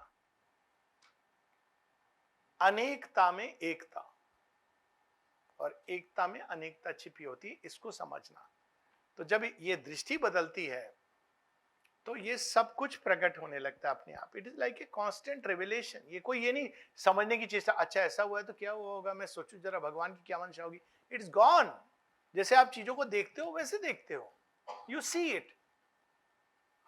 अनेकता में एकता, और एकता में अनेकता छिपी होती है, इसको समझना। तो जब ये दृष्टि बदलती है तो ये सब कुछ प्रकट होने लगता है अपने आप। It is like a constant revelation. ये कोई ये नहीं समझने की चीज, अच्छा ऐसा हुआ है तो क्या हुआ होगा, मैं सोचूं जरा भगवान की क्या मंशा होगी। It's gone. जैसे आप चीजों को देखते हो वैसे देखते हो, यू सी इट।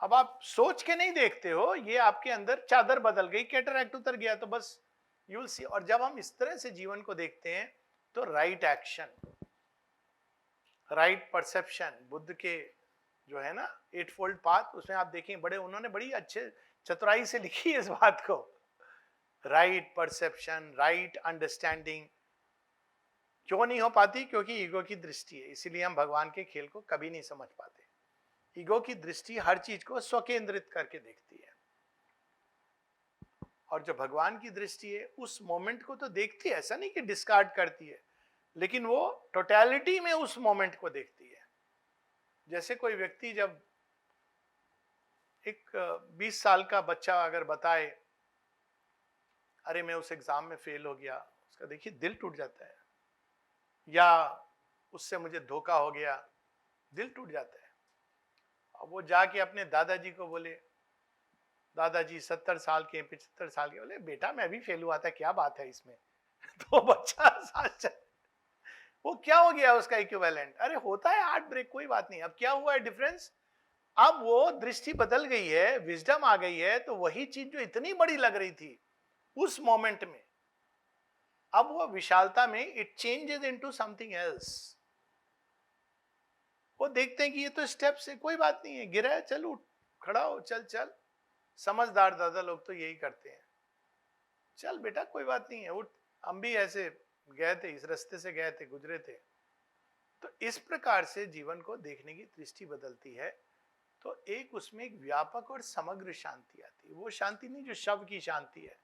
अब आप सोच के नहीं देखते हो, ये आपके अंदर चादर बदल गई, कैटरैक्ट उतर गया, तो बस यू विल सी। और जब हम इस तरह से जीवन को देखते हैं तो right action, right perception, Buddha के जो है ना एट फोल्ड पाथ, उसमें आप देखें बड़े, उन्होंने बड़ी अच्छे चतुराई से लिखी है इस बात को। राइट परसेप्शन, राइट अंडरस्टैंडिंग क्यों नहीं हो पाती? क्योंकि ईगो की दृष्टि है, इसीलिए हम भगवान के खेल को कभी नहीं समझ पाते। ईगो की दृष्टि हर चीज को स्वकेंद्रित करके देखती है, और जो भगवान की दृष्टि है उस मोमेंट को तो देखती है, ऐसा नहीं कि डिस्कार्ड करती है, लेकिन वो टोटलिटी में उस मोमेंट को देखती है। जैसे कोई व्यक्ति जब एक 20 साल का बच्चा अगर बताए अरे मैं उस एग्जाम में फेल हो गया, उसका देखिए दिल टूट जाता है। या उससे मुझे धोखा हो गया, दिल टूट जाता है। अब वो जाके अपने दादाजी को बोले, दादाजी 70 साल के 75 साल के, बोले बेटा मैं भी फेल हुआ था, क्या बात है इसमें? तो बच्चा साथ, वो क्या हो गया उसका इक्विवेलेंट? अरे होता है हार्ट ब्रेक, कोई बात नहीं। अब क्या हुआ है डिफरेंस? अब वो दृष्टि बदल गई है, विजडम आ गई है, तो वही चीज जो इतनी बड़ी लग रही थी उस मोमेंट में, अब वो विशालता में it changes into something else. वो देखते हैं कि ये तो स्टेप्स है, कोई बात नहीं है, गिरा है, चल उठ, खड़ा हो, चल चल। समझदार दादा लोग तो यही करते हैं, चल बेटा कोई बात नहीं है, उठ। हम भी ऐसे गए थे, इस रास्ते से गए थे, गुजरे थे। तो इस प्रकार से जीवन को देखने की दृष्टि बदलती है, तो एक उसमें एक व्यापक और समग्र शांति आती है। वो शांति नहीं जो शव की शांति है।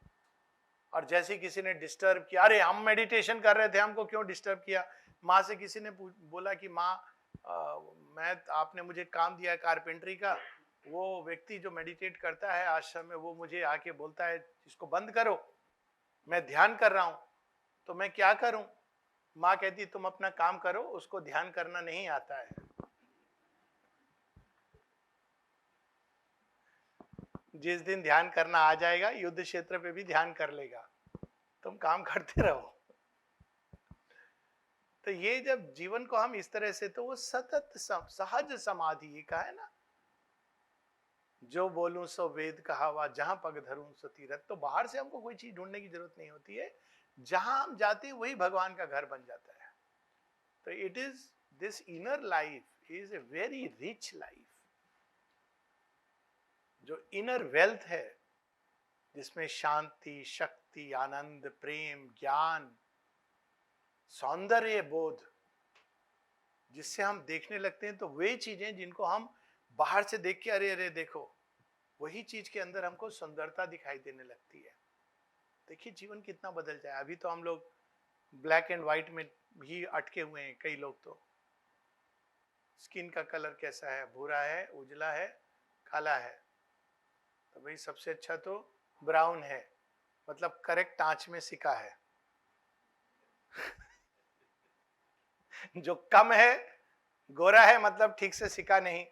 और जैसे किसी ने डिस्टर्ब किया, अरे हम मेडिटेशन कर रहे थे, हमको क्यों डिस्टर्ब किया। माँ से किसी ने बोला कि माँ मैं, आपने मुझे काम दिया है कारपेंटरी का, वो व्यक्ति जो मेडिटेट करता है आश्रम में, वो मुझे आके बोलता है इसको बंद करो, मैं ध्यान कर रहा हूं, तो मैं क्या करूं। माँ कहती तुम अपना काम करो, उसको ध्यान करना नहीं आता है। जिस दिन ध्यान करना आ जाएगा, युद्ध क्षेत्र पे भी ध्यान कर लेगा, तुम काम करते रहो। तो ये जब जीवन को हम इस तरह से, तो वो सतत सहज समाधि, ये कहा है ना, जो बोलूं सो वेद कहावा, जहां पग धरूं सो तीरथ। तो बाहर से हमको कोई चीज ढूंढने की जरूरत नहीं होती है, जहां हम जाते हैं वही भगवान का घर बन जाता है। तो it is this inner life is a very rich life. जो इनर वेल्थ है, जिसमें शांति, शक्ति, आनंद, प्रेम, ज्ञान, सौंदर्य बोध, जिससे हम देखने लगते हैं, तो वे चीजें जिनको हम बाहर से देख के अरे अरे देखो, वही चीज के अंदर हमको सुंदरता दिखाई देने लगती है। देखिए जीवन कितना बदल जाए। अभी तो हम लोग ब्लैक एंड व्हाइट में ही अटके हुए हैं। कई लोग तो स्किन का कलर कैसा है, भूरा है, उजला है, काला है, तो भाई सबसे अच्छा तो ब्राउन है, मतलब करेक्ट आंच में सिका है। जो कम है, गोरा है, मतलब ठीक से सिका नहीं।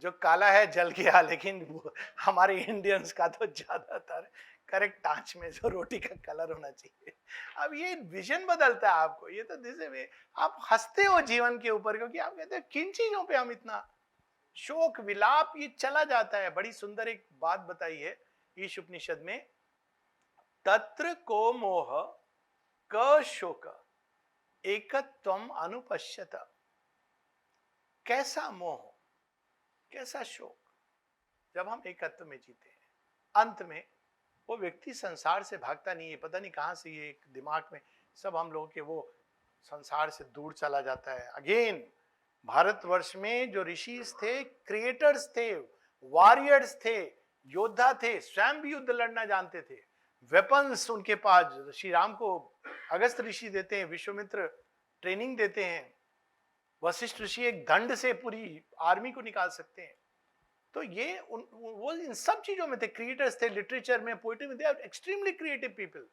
जो काला है जल गया। लेकिन हमारे इंडियंस का तो ज्यादातर करेक्ट आंच में जो रोटी का कलर होना चाहिए। अब ये विजन बदलता है आपको। ये तो दिस आप हंसते हो जीवन के ऊपर, क्योंकि आप कहते हैं किन चीजों पे हम इतना शोक विलाप, ये चला जाता है। बड़ी सुंदर एक बात बताई है ईश उपनिषद में, तत्र को मोह क शोक एकत्वम अनुपश्यत। कैसा मोह, कैसा शोक, जब हम एकत्व में जीते हैं। अंत में वो व्यक्ति संसार से भागता नहीं है, पता नहीं कहां से ये दिमाग में सब हम लोगों के, वो संसार से दूर चला जाता है। अगेन भारतवर्ष में जो ऋषिज थे, क्रिएटर्स थे, वॉरियर्स थे, योद्धा थे, स्वयं भी युद्ध लड़ना जानते थे, वेपन्स उनके पास। श्री राम को अगस्त ऋषि देते हैं, विश्वामित्र ट्रेनिंग देते हैं, वशिष्ठ ऋषि एक दंड से पूरी आर्मी को निकाल सकते हैं। तो ये वो इन सब चीजों में थे, क्रिएटर्स थे, लिटरेचर में, पोएट्री में, they are extremely creative people.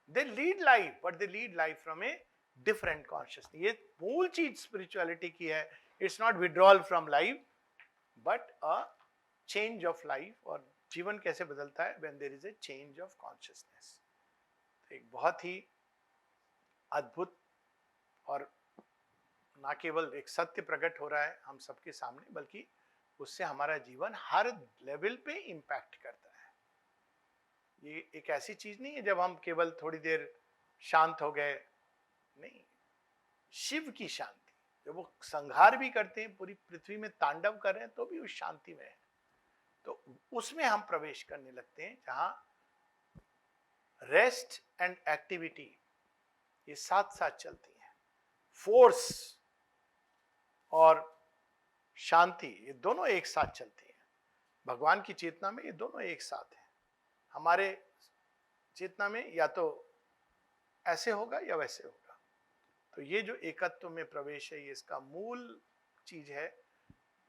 They lead life, but they lead life from a different consciousness. ये मूल चीज स्पिरिचुअलिटी की है। It's not withdrawal from life, but a change of life. और जीवन कैसे बदलता है, when there is a change of consciousness. तो एक बहुत ही अद्भुत, और ना केवल एक सत्य प्रकट हो रहा है हम सबके सामने, बल्कि उससे हमारा जीवन हर लेवल पे इंपैक्ट करता है। ये एक ऐसी चीज नहीं है जब हम केवल थोड़ी देर शांत हो गए, नहीं। शिव की शांति, जब वो संहार भी करते हैं, पूरी पृथ्वी में तांडव कर रहे हैं, तो भी उस शांति में है। तो उसमें हम प्रवेश करने लगते हैं, जहां रेस्ट एंड एक्टिविटी ये साथ साथ चलती हैं। फोर्स और शांति ये दोनों एक साथ चलती हैं। भगवान की चेतना में ये दोनों एक साथ हैं। हमारे चेतना में या तो ऐसे होगा या वैसे होगा। तो ये जो एकत्व में प्रवेश है, ये इसका मूल चीज है।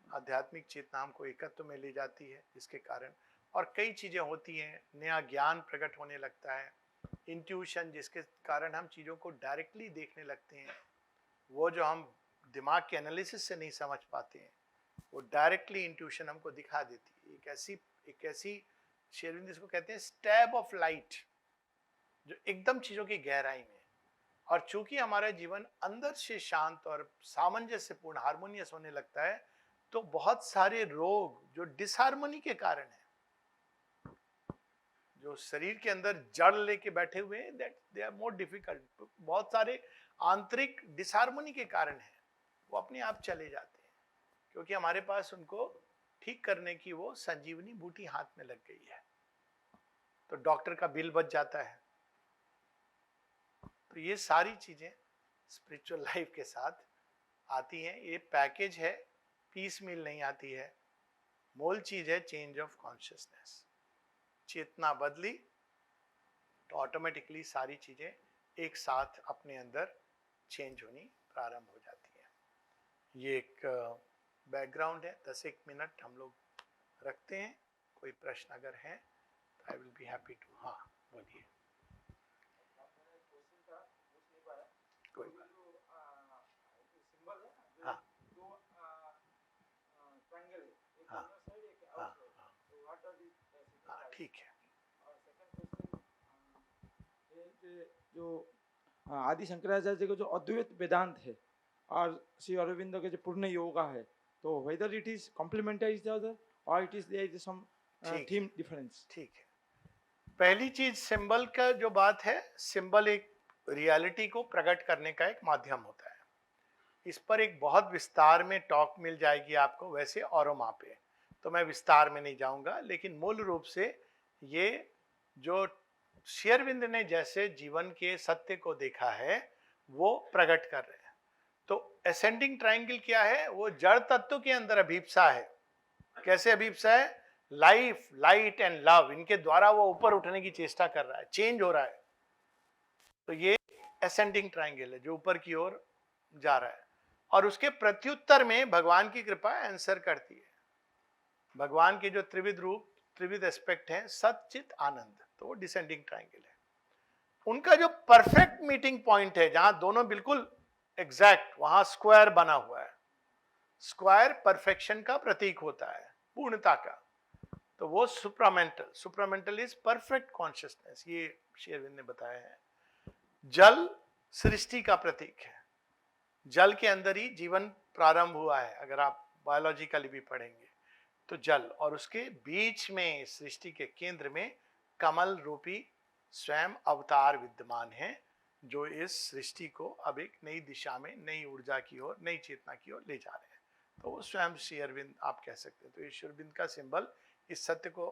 आध्यात्मिक चेतना हमको एकत्व में ले जाती है, जिसके कारण और कई चीजें होती हैं। नया ज्ञान प्रकट होने लगता है, इंट्यूशन, जिसके कारण हम चीजों को डायरेक्टली देखने लगते हैं। वो जो हम दिमाग के एनालिसिस से नहीं समझ पाते हैं, वो डायरेक्टली इंट्यूशन हमको दिखा देती है। एक ऐसी शेरविंद इसको कहते हैं स्टैब ऑफ लाइट, जो एकदम चीजों की गहराई में। और चूंकि हमारा जीवन अंदर से शांत और सामंजस्यपूर्ण, हार्मोनियस होने लगता है, तो बहुत सारे रोग जो डिसहार्मोनी के कारण है, जो शरीर के अंदर जड़ लेके बैठे हुए हैं, that they are more difficult. बहुत सारे आंतरिक डिसहार्मोनी के कारण है, वो अपने आप चले जाते हैं, क्योंकि हमारे पास उनको ठीक करने की वो संजीवनी बूटी हाथ में लग गई है। तो डॉक्टर का बिल बच जाता है। तो ये सारी चीजें स्पिरिचुअल लाइफ के साथ आती हैं। ये पैकेज है, पीस मील नहीं आती है। मूल चीज है चेंज ऑफ कॉन्शियसनेस। चेतना बदली तो ऑटोमेटिकली सारी चीजें एक साथ अपने अंदर चेंज होनी प्रारंभ हो जाती है। ये एक बैकग्राउंड है। 10-1 मिनट हम लोग रखते हैं। कोई प्रश्न अगर है तो I will be happy to. हाँ बोलिए। कोई बात। हाँ हाँ हाँ हाँ ठीक है। जो आदि शंकराचार्य का जो अद्वैत वेदांत है और श्री अरविंद का जो पूर्ण योगा है, तो whether it is complementary each other और it is there is some theme difference? ठीक है। पहली चीज सिंबल का जो बात है, सिंबल एक रियलिटी को प्रकट करने का एक माध्यम होता है। इस पर एक बहुत विस्तार में टॉक मिल जाएगी आपको वैसे औरोमा पे, तो मैं विस्तार में नहीं जाऊंगा। लेकिन मूल रूप से ये जो श्री अरविंद ने जैसे जीवन के सत्य को देखा है वो प्रकट कर रहे हैं। तो असेंडिंग ट्रायंगल क्या है? वो जड़ तत्व के अंदर अभिप्सा है। कैसे अभिप्सा है? लाइफ, लाइट एंड लव, इनके द्वारा वो ऊपर उठने की चेष्टा कर रहा है, चेंज हो रहा है। तो ये असेंडिंग ट्रायंगल है जो ऊपर की ओर जा रहा है, और उसके प्रत्युत्तर में भगवान की कृपा आंसर करती है। भगवान के जो त्रिविध रूप, त्रिविध एस्पेक्ट हैं, सच्चित आनंद, तो वो डिसेंडिंग ट्रायंगल है। उनका जो परफेक्ट मीटिंग पॉइंट है, जहां दोनों बिल्कुल एग्जैक्ट, वहां स्क्वायर बना हुआ है। स्क्वायर परफेक्शन का प्रतीक होता है, पूर्णता का। तो वो supramental, supramental is perfect consciousness, ये श्री अरविंद ने बताया है। जल सृष्टि का प्रतीक है। जल के अंदर ही जीवन प्रारंभ हुआ है, अगर आप बायोलॉजिकली भी पढ़ेंगे तो जल, और उसके बीच में सृष्टि के केंद्र में कमल रूपी स्वयं अवतार विद्यमान है, जो इस सृष्टि को अब एक नई दिशा में, नई ऊर्जा की ओर, नई चेतना की ओर ले जा रहे हैं। तो वो स्वयं श्री अरविंद आप कह सकते हैं। तो ये श्री अरविंद का सिंबल इस सत्य को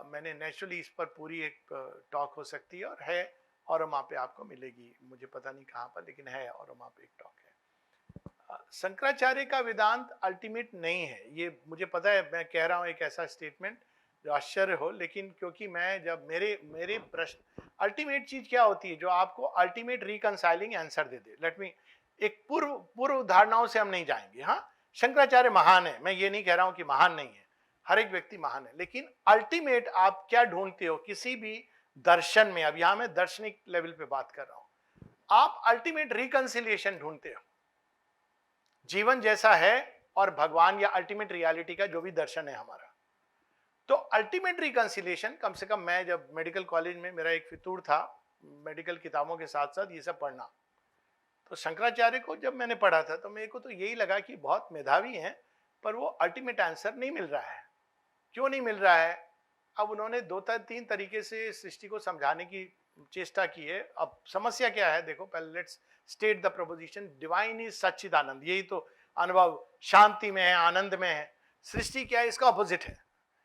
मैंने नेचुरली, इस पर पूरी एक टॉक हो सकती है, और है, और वहाँ पे आपको मिलेगी, मुझे पता नहीं कहाँ पर, लेकिन है, और वहाँ पे एक टॉक है। शंकराचार्य का वेदांत अल्टीमेट नहीं है, ये मुझे पता है। मैं कह रहा हूँ एक ऐसा स्टेटमेंट जो आश्चर्य हो, लेकिन क्योंकि मैं जब मेरे प्रश्न, अल्टीमेट चीज क्या होती है जो आपको अल्टीमेट रिकंसाइलिंग आंसर दे दे। लेट मी, एक पूर्व धारणाओं से हम नहीं जाएंगे। हाँ, शंकराचार्य महान है, मैं ये नहीं कह रहा हूं कि महान नहीं है, हर एक व्यक्ति महान है, लेकिन अल्टीमेट आप क्या ढूंढते हो किसी भी दर्शन में? अब यहां मैं दार्शनिक लेवल पे बात कर रहा हूं। आप अल्टीमेट रिकंसिलिएशन ढूंढते हो, जीवन जैसा है और भगवान या अल्टीमेट रियलिटी का जो भी दर्शन है हमारा। तो अल्टीमेट रिकंसिलिएशन, कम से कम मैं जब मेडिकल कॉलेज में, मेरा एक फितूर था मेडिकल किताबों के साथ साथ ये सब पढ़ना। तो शंकराचार्य को जब मैंने पढ़ा था तो मेरे को तो यही लगा कि बहुत मेधावी हैं, पर वो अल्टीमेट आंसर नहीं मिल रहा है। क्यों नहीं मिल रहा है? अब उन्होंने 2-3 तरीके से सृष्टि को समझाने की चेष्टा की है। अब समस्या क्या है देखो, पहले let's state the proposition. Divine is सच्चिदानंद, यही तो अनुभव शांति में है, आनंद में है। सृष्टि क्या है? इसका ऑपोजिट है,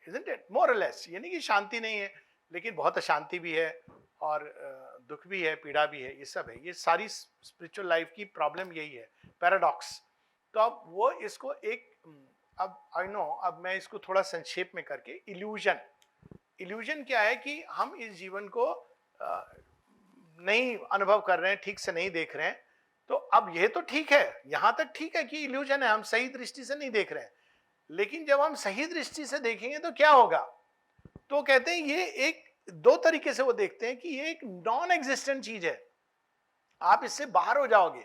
इजंट इट? मोर और लेस। ये नहीं कि शांति नहीं है, लेकिन बहुत अशांति भी है, और दुख भी है, पीड़ा भी है, ये सब है। ये सारी स्पिरिचुअल लाइफ की प्रॉब्लम यही है, पैराडॉक्स। तो अब वो इसको एक, अब आई नो, अब मैं इसको थोड़ा संक्षेप में करके, इल्यूजन। इल्यूजन क्या है कि हम इस जीवन को नहीं अनुभव कर रहे हैं, ठीक से नहीं देख रहे हैं। तो अब ये तो ठीक है, यहां तक ठीक है कि इल्यूजन है, हम सही दृष्टि से नहीं देख रहे हैं। लेकिन जब हम सही दृष्टि से देखेंगे तो क्या होगा? तो कहते हैं ये एक, दो तरीके से वो देखते हैं कि ये एक नॉन एग्जिस्टेंट चीज है, आप इससे बाहर हो जाओगे।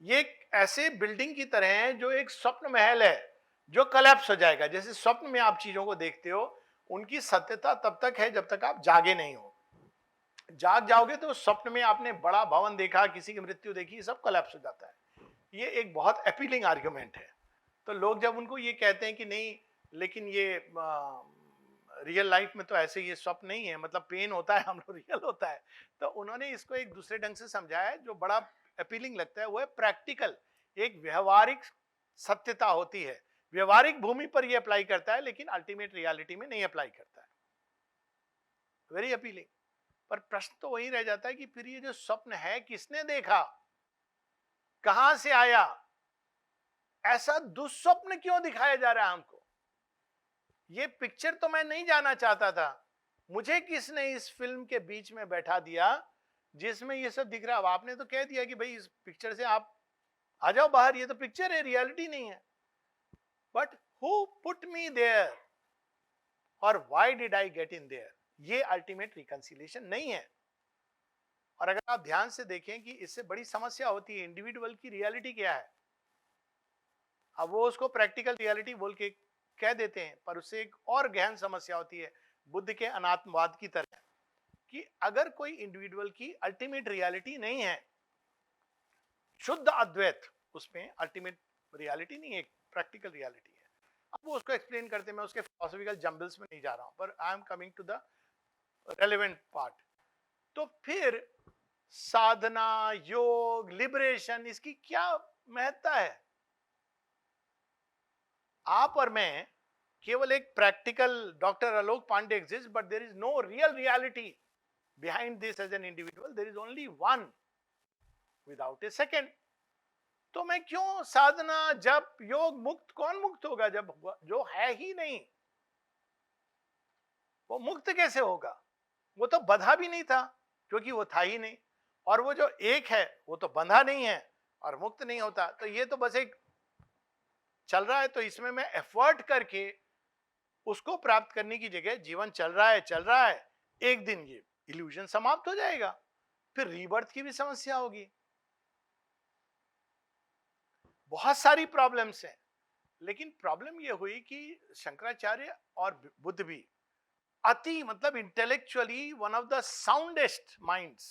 ये एक ऐसे बिल्डिंग की तरह है जो एक स्वप्न महल है जो कलैप्स हो जाएगा। जैसे स्वप्न में आप चीजों को देखते हो, उनकी सत्यता तब तक है जब तक आप जागे नहीं हो। जाग जाओगे तो स्वप्न में आपने बड़ा भवन देखा, किसी की मृत्यु देखी, सब कलैप्स हो जाता है। ये एक बहुत अपीलिंग आर्गुमेंट है। तो लोग जब उनको ये कहते हैं कि नहीं, लेकिन ये रियल लाइफ में तो ऐसे ये स्वप्न नहीं है, मतलब पेन होता है, हम लोग रियल होता है। तो उन्होंने इसको एक दूसरे ढंग से समझाया है जो बड़ा अपीलिंग लगता है, वो है प्रैक्टिकल। एक व्यवहारिक सत्यता होती है, व्यवहारिक भूमि पर ये अप्लाई करता है लेकिन अल्टीमेट रियलिटी में नहीं अप्लाई करता है। Very appealing. पर प्रश्न तो वही रह जाता है कि फिर ये जो स्वप्न है किसने देखा, कहां से आया, ऐसा दुस्वप्न क्यों दिखाया जा रहा है हमको? ये पिक्चर तो मैं नहीं जाना चाहता था, मुझे किसने इस फिल्म के बीच में बैठा दिया जिसमें ये सब दिख रहा है? अब आपने तो कह दिया कि भाई इस पिक्चर से आप आ जाओ बाहर, ये तो पिक्चर है, रियलिटी नहीं है। But who put me there और why did I get in there, ये अल्टीमेट रिकंसिलिएशन नहीं है। और अगर आप ध्यान से देखें कि इससे बड़ी समस्या होती है, इंडिविजुअल की रियलिटी क्या है। अब वो उसको प्रैक्टिकल रियलिटी बोल के कह देते हैं, पर उससे एक और गहन समस्या होती है बुद्ध के अनात्मवाद की तरह, कि अगर कोई इंडिविजुअल की अल्टीमेट रियलिटी नहीं है, शुद्ध अद्वैत, उसमें अल्टीमेट रियलिटी नहीं है, प्रैक्टिकल रियलिटी है। अब वो उसको एक्सप्लेन करते हैं, मैं उसके फिलोसॉफिकल जंबल्स में नहीं जा रहा हूं, पर I am coming to the relevant part. तो फिर साधना, योग, लिबरेशन, इसकी क्या महत्ता है? आप और मैं केवल एक practical doctor Alok Pandey exist, but there is no real reality behind this as an individual, there is only one without a second. तो मैं क्यों साधना, जप, योग, मुक्त? कौन मुक्त होगा जब जो है ही नहीं? वो मुक्त कैसे होगा? वो तो बंधा भी नहीं था क्योंकि वो था ही नहीं, और वो जो एक है वो तो बंधा नहीं है और मुक्त नहीं होता। तो ये तो बस एक चल रहा है, तो इसमें मैं एफर्ट करके उसको प्राप्त करने की जगह जीवन चल रहा है, एक दिन ये इल्यूजन समाप्त हो जाएगा, फिर रीबर्थ की भी समस्या होगी। बहुत सारी प्रॉब्लम्स हैं, लेकिन प्रॉब्लम ये हुई कि शंकराचार्य और बुद्ध भी अति, मतलब intellectually one of the soundest minds,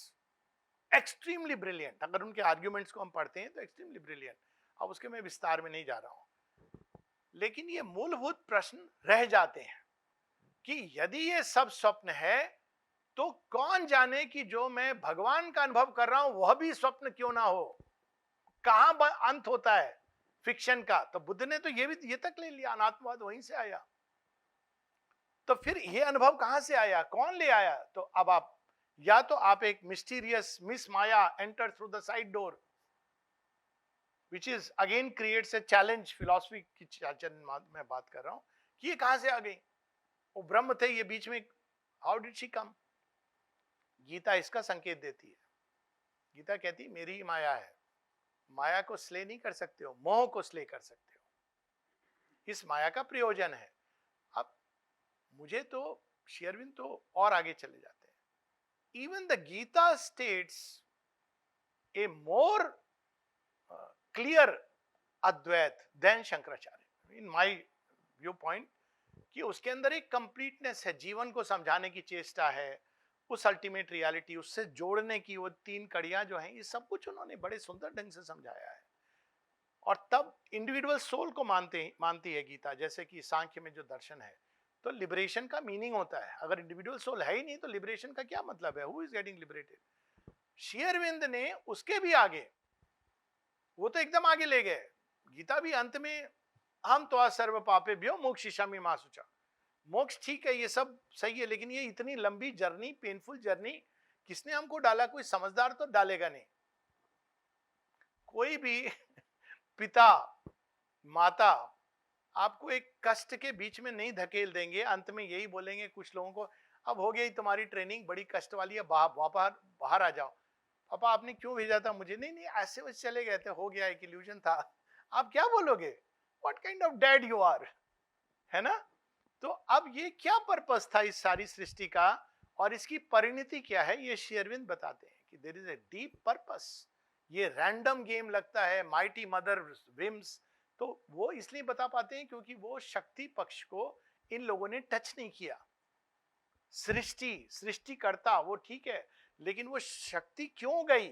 extremely brilliant. अगर उनके आर्ग्यूमेंट्स को हम पढ़ते हैं तो एक्सट्रीमली ब्रिलियंट। अब उसके मैं विस्तार में नहीं जा रहा हूं, लेकिन ये मूलभूत प्रश्न रह जाते हैं कि यदि ये सब स्वप्न है तो कौन जाने कि जो मैं भगवान का अनुभव कर रहा हूं वह भी स्वप्न क्यों ना हो? कहां अंत होता है फिक्शन का? तो बुद्ध ने तो ये तक ले लिया, अनात्मवाद वहीं से आया। तो फिर ये अनुभव कहां से आया, कौन ले आया? तो अब आप या तो आप एक mysterious miss Maya enter through the side door, which is again creates a challenge philosophy की मैं बात कर रहा हूं कि ये कहां से आ गई, वो ब्रह्म थे ये बीच में, how did she come? Gita इसका संकेत देती है। गीता कहती मेरी ही माया है, माया को स्ले नहीं कर सकते हो, मोह को स्ले कर सकते हो, इस माया का प्रयोजन है। अब मुझे तो श्री अरविंद तो और आगे चले जाते हैं। Even the Gita states a more clear Advaita than Shankaracharya in my view point, कि उसके अंदर एक कंप्लीटनेस है, जीवन को समझाने की चेष्टा है, उस अल्टीमेट रियलिटी, उससे जोड़ने की वो तीन कड़ियां जो हैं, ये सब कुछ उन्होंने बड़े सुंदर ढंग से समझाया है। और तब इंडिविजुअल सोल को मानती है गीता, जैसे कि सांख्य में जो दर्शन है। तो लिबरेशन का मीनिंग होता है, अगर इंडिविजुअल सोल है ही नहीं तो लिबरेशन का क्या मतलब है? Who is getting liberated? Shri Aurobindo ने उसके भी आगे, वो तो एकदम आगे ले गए। गीता भी अंत में हम तो सर्व पापेभ्यो मोक्षयिष्यामि मा शुचा, मोक्ष ठीक है, ये सब सही है, लेकिन ये इतनी लंबी जर्नी, पेनफुल जर्नी किसने हमको डाला? कोई समझदार तो डालेगा नहीं। कोई भी पिता माता आपको एक कष्ट के बीच में नहीं धकेल देंगे, अंत में यही बोलेंगे कुछ लोगों को, अब हो गई तुम्हारी ट्रेनिंग, बड़ी कष्ट वाली है, बाहर आ जाओ। पापा आपने क्यों भेजा था मुझे? नहीं नहीं ऐसे वैसे चले गए थे, हो गया, एक इल्यूजन था। आप क्या बोलोगे? What kind of dad you are, है ना? तो अब ये क्या पर्पस था इस सारी सृष्टि का, और इसकी परिणति क्या है, ये श्री अरविंद बताते हैं कि there is a deep purpose. ये रैंडम गेम लगता है, माइटी मदर विम्स, तो वो इसलिए बता पाते हैं क्योंकि वो शक्ति पक्ष को इन लोगों ने टच नहीं किया। सृष्टिकर्ता वो ठीक है, लेकिन वो शक्ति क्यों गई,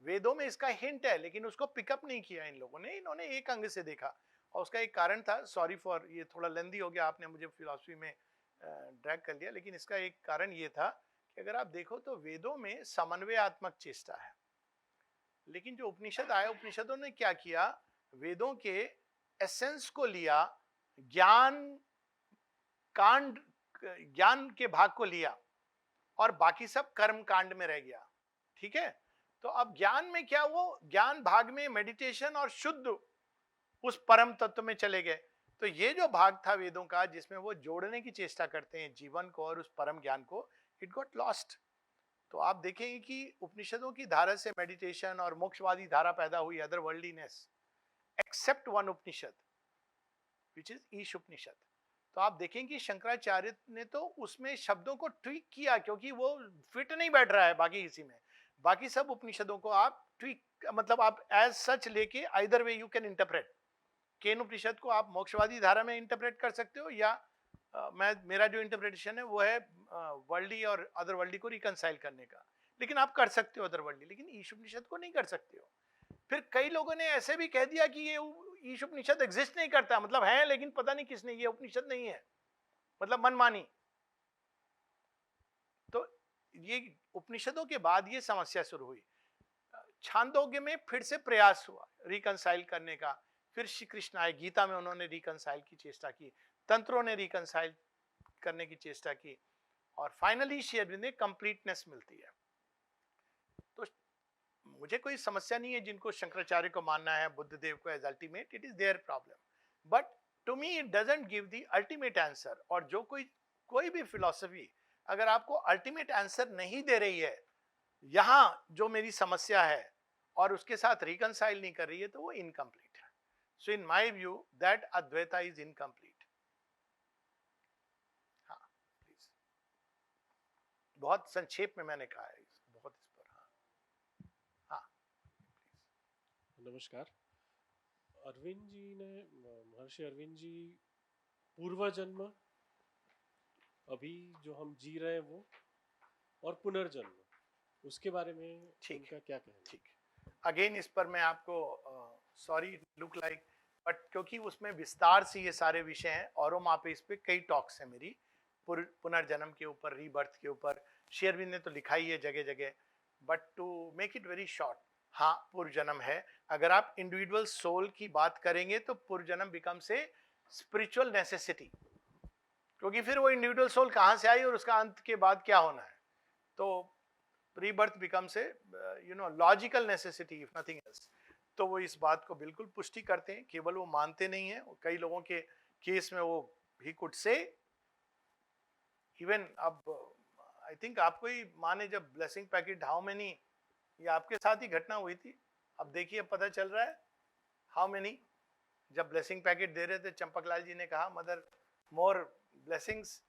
वेदों में इसका हिंट है, लेकिन उसको पिकअप नहीं किया इन लोगों ने। इन्होंने एक अंग से देखा, और उसका एक कारण था, सॉरी फॉर ये थोड़ा लेंदी हो गया, आपने मुझे फिलॉसफी में ड्रैग कर लिया, लेकिन इसका एक कारण ये था कि अगर आप देखो तो वेदों में समन्वयात्मक चेष्टा है, लेकिन जो उपनिषद आए, उपनिषदों ने क्या किया, वेदों के एसेंस को लिया, ज्ञान कांड, ज्ञान के भाग को लिया और बाकी सब कर्म कांड में रह गया। ठीक है, तो अब ज्ञान में क्या, वो ज्ञान भाग में मेडिटेशन और शुद्ध उस परम तत्व में चले गए। तो ये जो भाग था वेदों का जिसमें वो जोड़ने की चेष्टा करते हैं जीवन को और उस परम ज्ञान को, इट गॉट लॉस्ट। तो आप देखेंगे कि उपनिषदों की धारा से मेडिटेशन और मोक्षवादी धारा पैदा हुई, other worldliness, except one Upanishad which is Isha Upanishad. तो आप देखेंगे कि शंकराचार्य ने तो उसमें शब्दों को ट्वीक किया, क्योंकि वो फिट नहीं बैठ रहा है बाकी इसी में। बाकी सब उपनिषदों को आप ट्वीक, मतलब आप एज सच लेके either way you can interpret. Kena Upanishad को आप मोक्षवादी धारा में इंटरप्रेट कर सकते हो, या मेरा जो इंटरप्रिटेशन है वो है वर्ल्डी और अदर वर्ल्डी को रिकंसाइल करने का, लेकिन आप कर सकते हो अदर वर्ल्डी, लेकिन ईश उपनिषद को नहीं कर सकते हो। फिर कई लोगों ने ऐसे भी कह दिया कि ये ईश उपनिषद एग्जिस्ट नहीं करता, मतलब है लेकिन पता नहीं किसने, ये उपनिषद नहीं है, मतलब मनमानी। तो ये उपनिषदों के बाद ये समस्या शुरू हुई। छांदोग्य में फिर से प्रयास हुआ रिकंसाइल करने का, फिर श्री कृष्ण आए, गीता में उन्होंने रिकंसाइल की चेष्टा की, तंत्रों ने रिकंसाइल करने की चेष्टा की, और फाइनली श्री अरविंद में कंप्लीटनेस मिलती है। तो मुझे कोई समस्या नहीं है जिनको शंकराचार्य को मानना है, बुद्ध देव को as ultimate, it is their problem, but to me it doesn't give the ultimate answer. और जो कोई भी फिलॉसफी अगर आपको अल्टीमेट आंसर नहीं दे रही है, यहां जो मेरी समस्या है, और उसके साथ रिकंसाइल नहीं कर रही है, तो वो इनकम्प्लीट है। So in my view that Advaita is incomplete. हाँ प्लीज, बहुत संक्षेप में मैंने कहा है, बहुत इस पर। हाँ हाँ नमस्कार। अरविंद जी ने, महर्षि अरविंद जी, पूर्व जन्म, अभी जो हम जी रहे हैं वो, और पुनर्जन्म, उसके बारे में उनका क्या कहना है? ठीक, अगेन इस पर मैं आपको सॉरी लुक लाइक, बट क्योंकि उसमें विस्तार से ये सारे विषय हैं, और वहाँ पे इस पे कई टॉक्स हैं मेरी, पुनर्जन्म के ऊपर, रीबर्थ के ऊपर, श्री अरविंद ने तो लिखा ही है जगह जगह, but to make it very short, हाँ पुनर्जन्म है। अगर आप इंडिविजुअल सोल की बात करेंगे तो पुनर्जन्म बिकम्स ए स्पिरिचुअल नेसेसिटी, क्योंकि फिर वो इंडिविजुअल सोल कहाँ से आई और उसका अंत के बाद क्या होना है। तो rebirth becomes a logical necessity if nothing else। तो वो इस बात को बिल्कुल पुष्टि करते हैं, केवल वो मानते नहीं है। कई लोगों के केस में वो ही कुड से इवन, अब आई थिंक आपको ही माने, जब ब्लेसिंग पैकेट हाउ मेनी, ये आपके साथ ही घटना हुई थी, अब देखिए पता चल रहा है हाउ मेनी। जब ब्लेसिंग पैकेट दे रहे थे, चंपकलाल जी ने कहा मदर मोर ब्लेसिंग्स,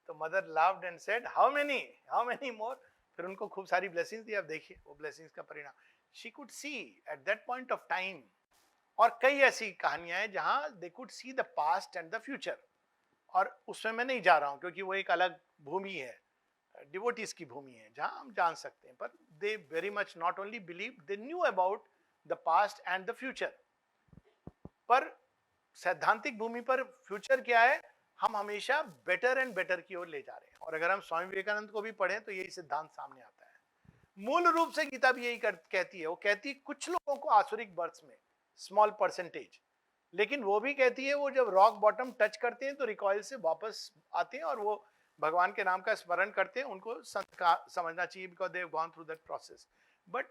तो mother laughed and said how many more, फिर उनको खूब सारी ब्लेसिंग्स दी। अब देखिए वो ब्लेसिंग्स का परिणाम, she could see at that point of time. और कई ऐसी कहानियां हैं जहां they could see the past and the future, और उसमें मैं नहीं जा रहा हूं क्योंकि वो एक अलग भूमि है, डिवोटीज की भूमि है, जहां हम जान सकते हैं। पर they very much not only believe, they knew about the past and the future. पर सैद्धांतिक भूमि पर फ्यूचर क्या है, हम हमेशा बेटर एंड बेटर की ओर ले जा रहे हैं। और अगर हम स्वामी विवेकानंद को भी पढ़ें तो यही सिद्धांत सामने आता है। मूल रूप से गीता भी यही कहती है। वो कहती है कुछ लोगों को आसुरिक बर्थ में, स्मॉल परसेंटेज, लेकिन वो भी कहती है वो जब रॉक बॉटम टच करते हैं तो रिकॉइल से वापस आते हैं और वो भगवान के नाम का स्मरण करते हैं। उनको संत का समझना चाहिए, because they have gone through that process. But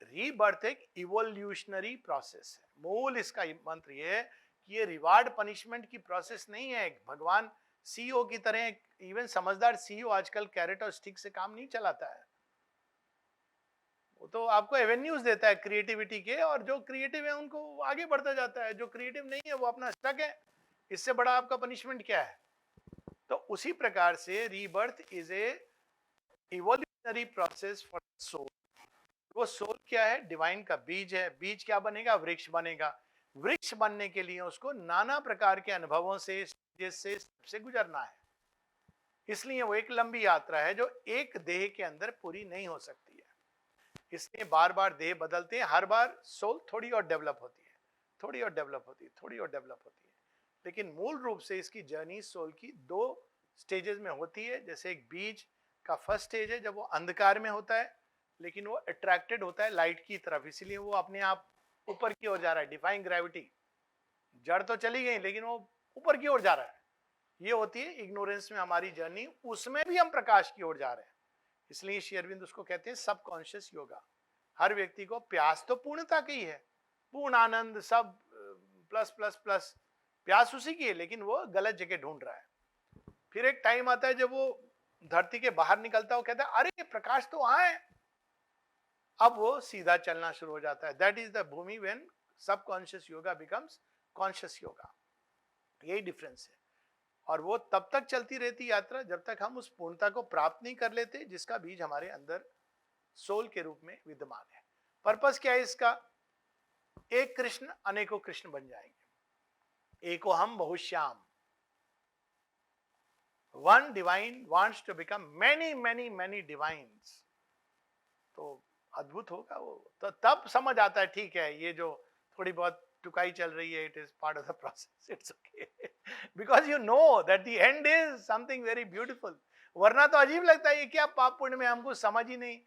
rebirth एक इवोल्यूशनरी प्रोसेस है। मूल इसका मंत्र ये है कि ये रिवार्ड पनिशमेंट की प्रोसेस नहीं है। भगवान सीईओ की तरह, इवन समझदार सीईओ आजकल कैरेट और स्टिक से काम नहीं चलाता है। वो तो आपको एवेन्यूज देता है क्रिएटिविटी के, और जो क्रिएटिव है उनको आगे बढ़ता जाता है, जो क्रिएटिव नहीं है वो अपना स्टक है। इससे बड़ा आपका पनिशमेंट क्या है। तो उसी प्रकार से rebirth is an evolutionary process for soul. वो सोल क्या है, डिवाइन का बीज है। बीज क्या बनेगा, वृक्ष बनेगा। वृक्ष बनने के लिए उसको नाना प्रकार के अनुभवों से गुजरना है। इसलिए वो एक लंबी यात्रा है जो एक देह के अंदर पूरी नहीं हो सकती है। इसलिए बार बार देह बदलते हैं, हर बार सोल थोड़ी और डेवलप होती है, थोड़ी और डेवलप होती है, थोड़ी और डेवलप होती है। लेकिन मूल रूप से इसकी जर्नी सोल की दो स्टेजेस में होती है। जैसे एक बीज का फर्स्ट स्टेज है जब वो अंधकार में होता है, लेकिन वो अट्रैक्टेड होता है लाइट की तरफ, इसीलिए वो अपने आप ऊपर की ओर जा रहा है, डिफाइंग ग्रेविटी। जड़ तो चली गई लेकिन वो ऊपर की ओर जा रहा है। ये होती है इग्नोरेंस में हमारी जर्नी, उसमें भी हम प्रकाश की ओर जा रहे हैं। इसलिए श्री अरविंद उसको कहते हैं सबकॉन्शियस योगा। हर व्यक्ति को प्यास तो पूर्णता की है, पूर्ण आनंद, सब प्लस प्लस प्लस, प्यास उसी की है, लेकिन वो गलत जगह ढूंढ रहा है। फिर एक टाइम आता है जब वो धरती के बाहर निकलता है, वो कहता है अरे प्रकाश तो वहां है, अब वो सीधा चलना शुरू हो जाता है। That is the bhumi when subconscious yoga becomes conscious yoga. यही डिफरेंस है। और वो तब तक चलती रहती यात्रा जब तक हम उस पूर्णता को प्राप्त नहीं कर लेते जिसका बीज हमारे अंदर सोल के रूप में विद्यमान है। पर्पस क्या है इसका? एक कृष्ण अनेकों कृष्ण बन जाएंगे, एको हम बहुश्याम। One divine wants to become many many many divines. तो अद्भुत होगा वो, तो तब समझ आता है ठीक है, ये जो थोड़ी बहुत टुकाई चल रही है, it is part of the process, it's okay, because you know that the end is something very beautiful. वरना तो अजीब लगता है, ये क्या पाप पुण्य में हमको समझ ही नहीं,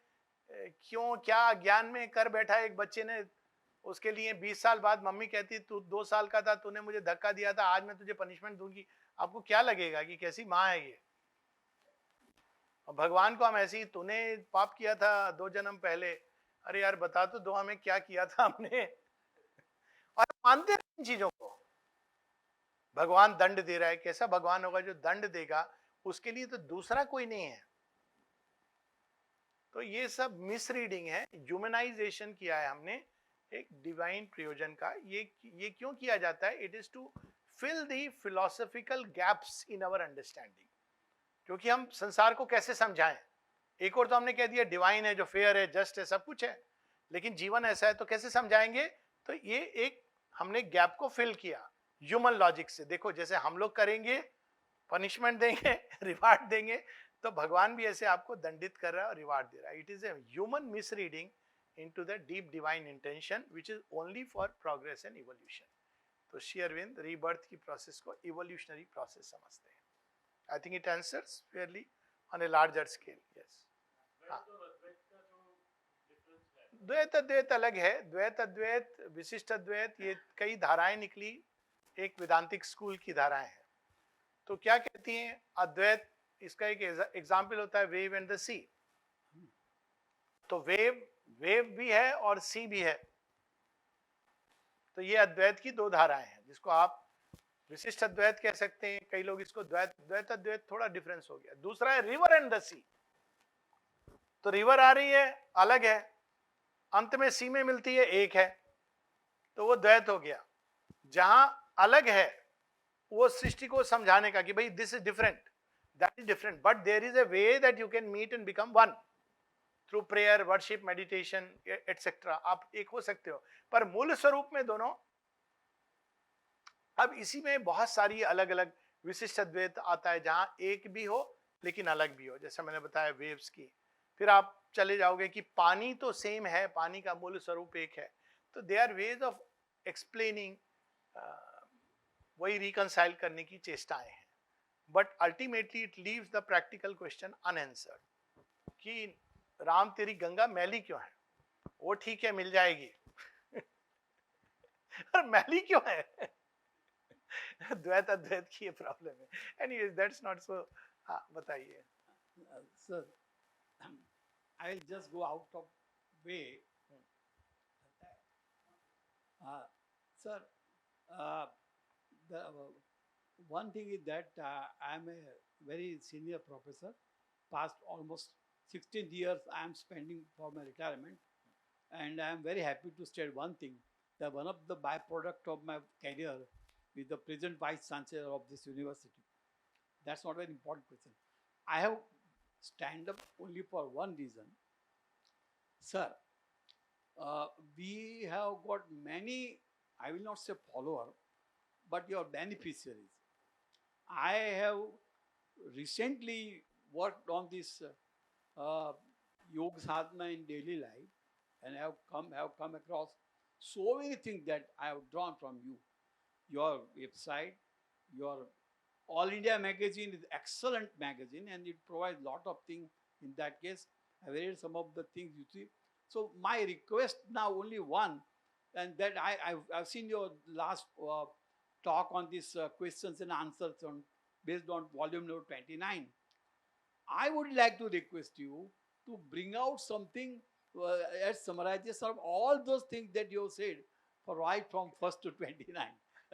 क्यों क्या ज्ञान में कर बैठा एक बच्चे ने, उसके लिए 20 साल बाद मम्मी कहती तू 2 साल का था, तूने मुझे धक्का दिया था, आज मैं तुझे पनिशमेंट दूंगी। आपको क्या लगेगा कि कैसी माँ है ये? और भगवान को हम ऐसे ही, तूने पाप किया था 2 जन्म पहले, अरे यार बता तो दो हमें क्या किया था हमने। और मानते हैं इन चीजों को। भगवान दंड दे रहा है, कैसा भगवान होगा जो दंड देगा? उसके लिए तो दूसरा कोई नहीं है। तो ये सब मिसरीडिंग है, ह्यूमनाइजेशन किया है हमने एक डिवाइन प्रयोजन का। ये क्यों किया जाता है? It is to fill the philosophical gaps in our understanding. क्योंकि हम संसार को कैसे समझाएं? एक और तो हमने कह दिया डिवाइन है, जो फेयर है, जस्ट है, सब कुछ है, लेकिन जीवन ऐसा है तो कैसे समझाएंगे? तो ये एक हमने गैप को फिल किया ह्यूमन लॉजिक से। देखो जैसे हम लोग करेंगे, पनिशमेंट देंगे, रिवार्ड देंगे, तो भगवान भी ऐसे आपको दंडित कर रहा है और रिवार्ड दे रहा है। It is a human misreading into the deep divine intention which is only for progress and evolution. तो श्री अरविंद रीबर्थ की प्रोसेस को इवोल्यूशनरी प्रोसेस समझते हैं। I think it answers fairly on a larger scale. Yes. हाँ। द्वैत अद्वैत अलग है। द्वैत अद्वैत, विशिष्ट अद्वैत, ये कई धाराएं निकली, एक वेदांतिक स्कूल की धाराएं हैं। तो क्या कहती हैं अद्वैत? इसका एक एग्जाम्पल होता है वेव एंड द सी। तो वेव भी है और सी भी है। तो ये अद्वैत की 2 धाराएं हैं, जिसको आप विशिष्ट अद्वैत कह सकते हैं, कई लोग इसको द्वैत अद्वैत, थोड़ा डिफरेंस हो गया। दूसरा है रिवर एंड द सी। तो रिवर आ रही है, अलग है, अंत में सी में मिलती है, एक है, तो वो द्वैत हो गया। जहां अलग है वो सृष्टि को समझाने का कि भाई this is different, that is different, but there is a way that you can meet and become one through prayer, worship, meditation etcetera. आप एक हो सकते हो, पर मूल स्वरूप में दोनों। अब इसी में बहुत सारी अलग अलग विशिष्ट अद्वैत आता है, जहां एक भी हो लेकिन अलग भी हो, जैसे मैंने बताया वेव्स की। फिर आप चले जाओगे कि पानी तो सेम है, पानी का मूल स्वरूप एक है। तो they are ways of explaining, वही रिकंसाइल करने की चेष्टाएं हैं। But ultimately it leaves the practical question unanswered कि राम तेरी गंगा मैली क्यों है? वो ठीक है, मिल जाएगी। और मैली क्यों है? द्वैत अद्वैत की ये प्रॉब्लम है। Anyways that's not so. हाँ बताइए। Sir, I'll just go out of way. Sir, the one thing is that I'm a very senior professor. Past almost 16 years I am spending for my retirement, and I am very happy to state one thing: that one of the byproduct of my career is the present vice chancellor of this university. That's not an important question. I have stand up only for one reason. Sir, we have got many, I will not say follower, but your beneficiaries. I have recently worked on this yoga sadhana in daily life, and have come across so many things that I have drawn from you, your website, your All India magazine is excellent magazine and it provides lot of things in that case. I read some of the things you see. So my request now only one, and that I've seen your last talk on these questions and answers on based on volume number 29. I would like to request you to bring out something as summarizes of all those things that you have said for right from 1st to 29.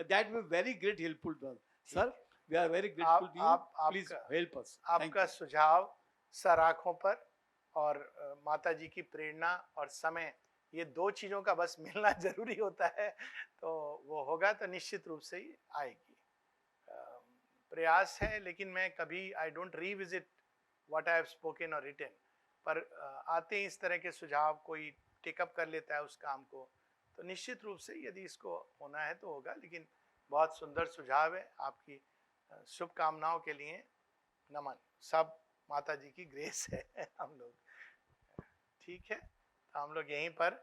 That will be very great helpful to us. Sir, we are very grateful to you. Please help us. Thank आपका you. सुझाव सराखों पर और माता जी की प्रेरणा और समय, ये दो चीज़ों का बस मिलना जरूरी होता है, तो वो होगा तो निश्चित रूप से ही आएगी। प्रयास है, लेकिन मैं कभी I don't revisit what I have spoken और रिटन, पर आते ही इस तरह के सुझाव, कोई टेकअप कर लेता है उस काम को, तो निश्चित रूप से यदि इसको होना है तो होगा। लेकिन बहुत सुंदर सुझाव है, आपकी शुभकामनाओं के लिए नमन। सब माता जी की ग्रेस है हम लोग। ठीक है, तो हम लोग यहीं पर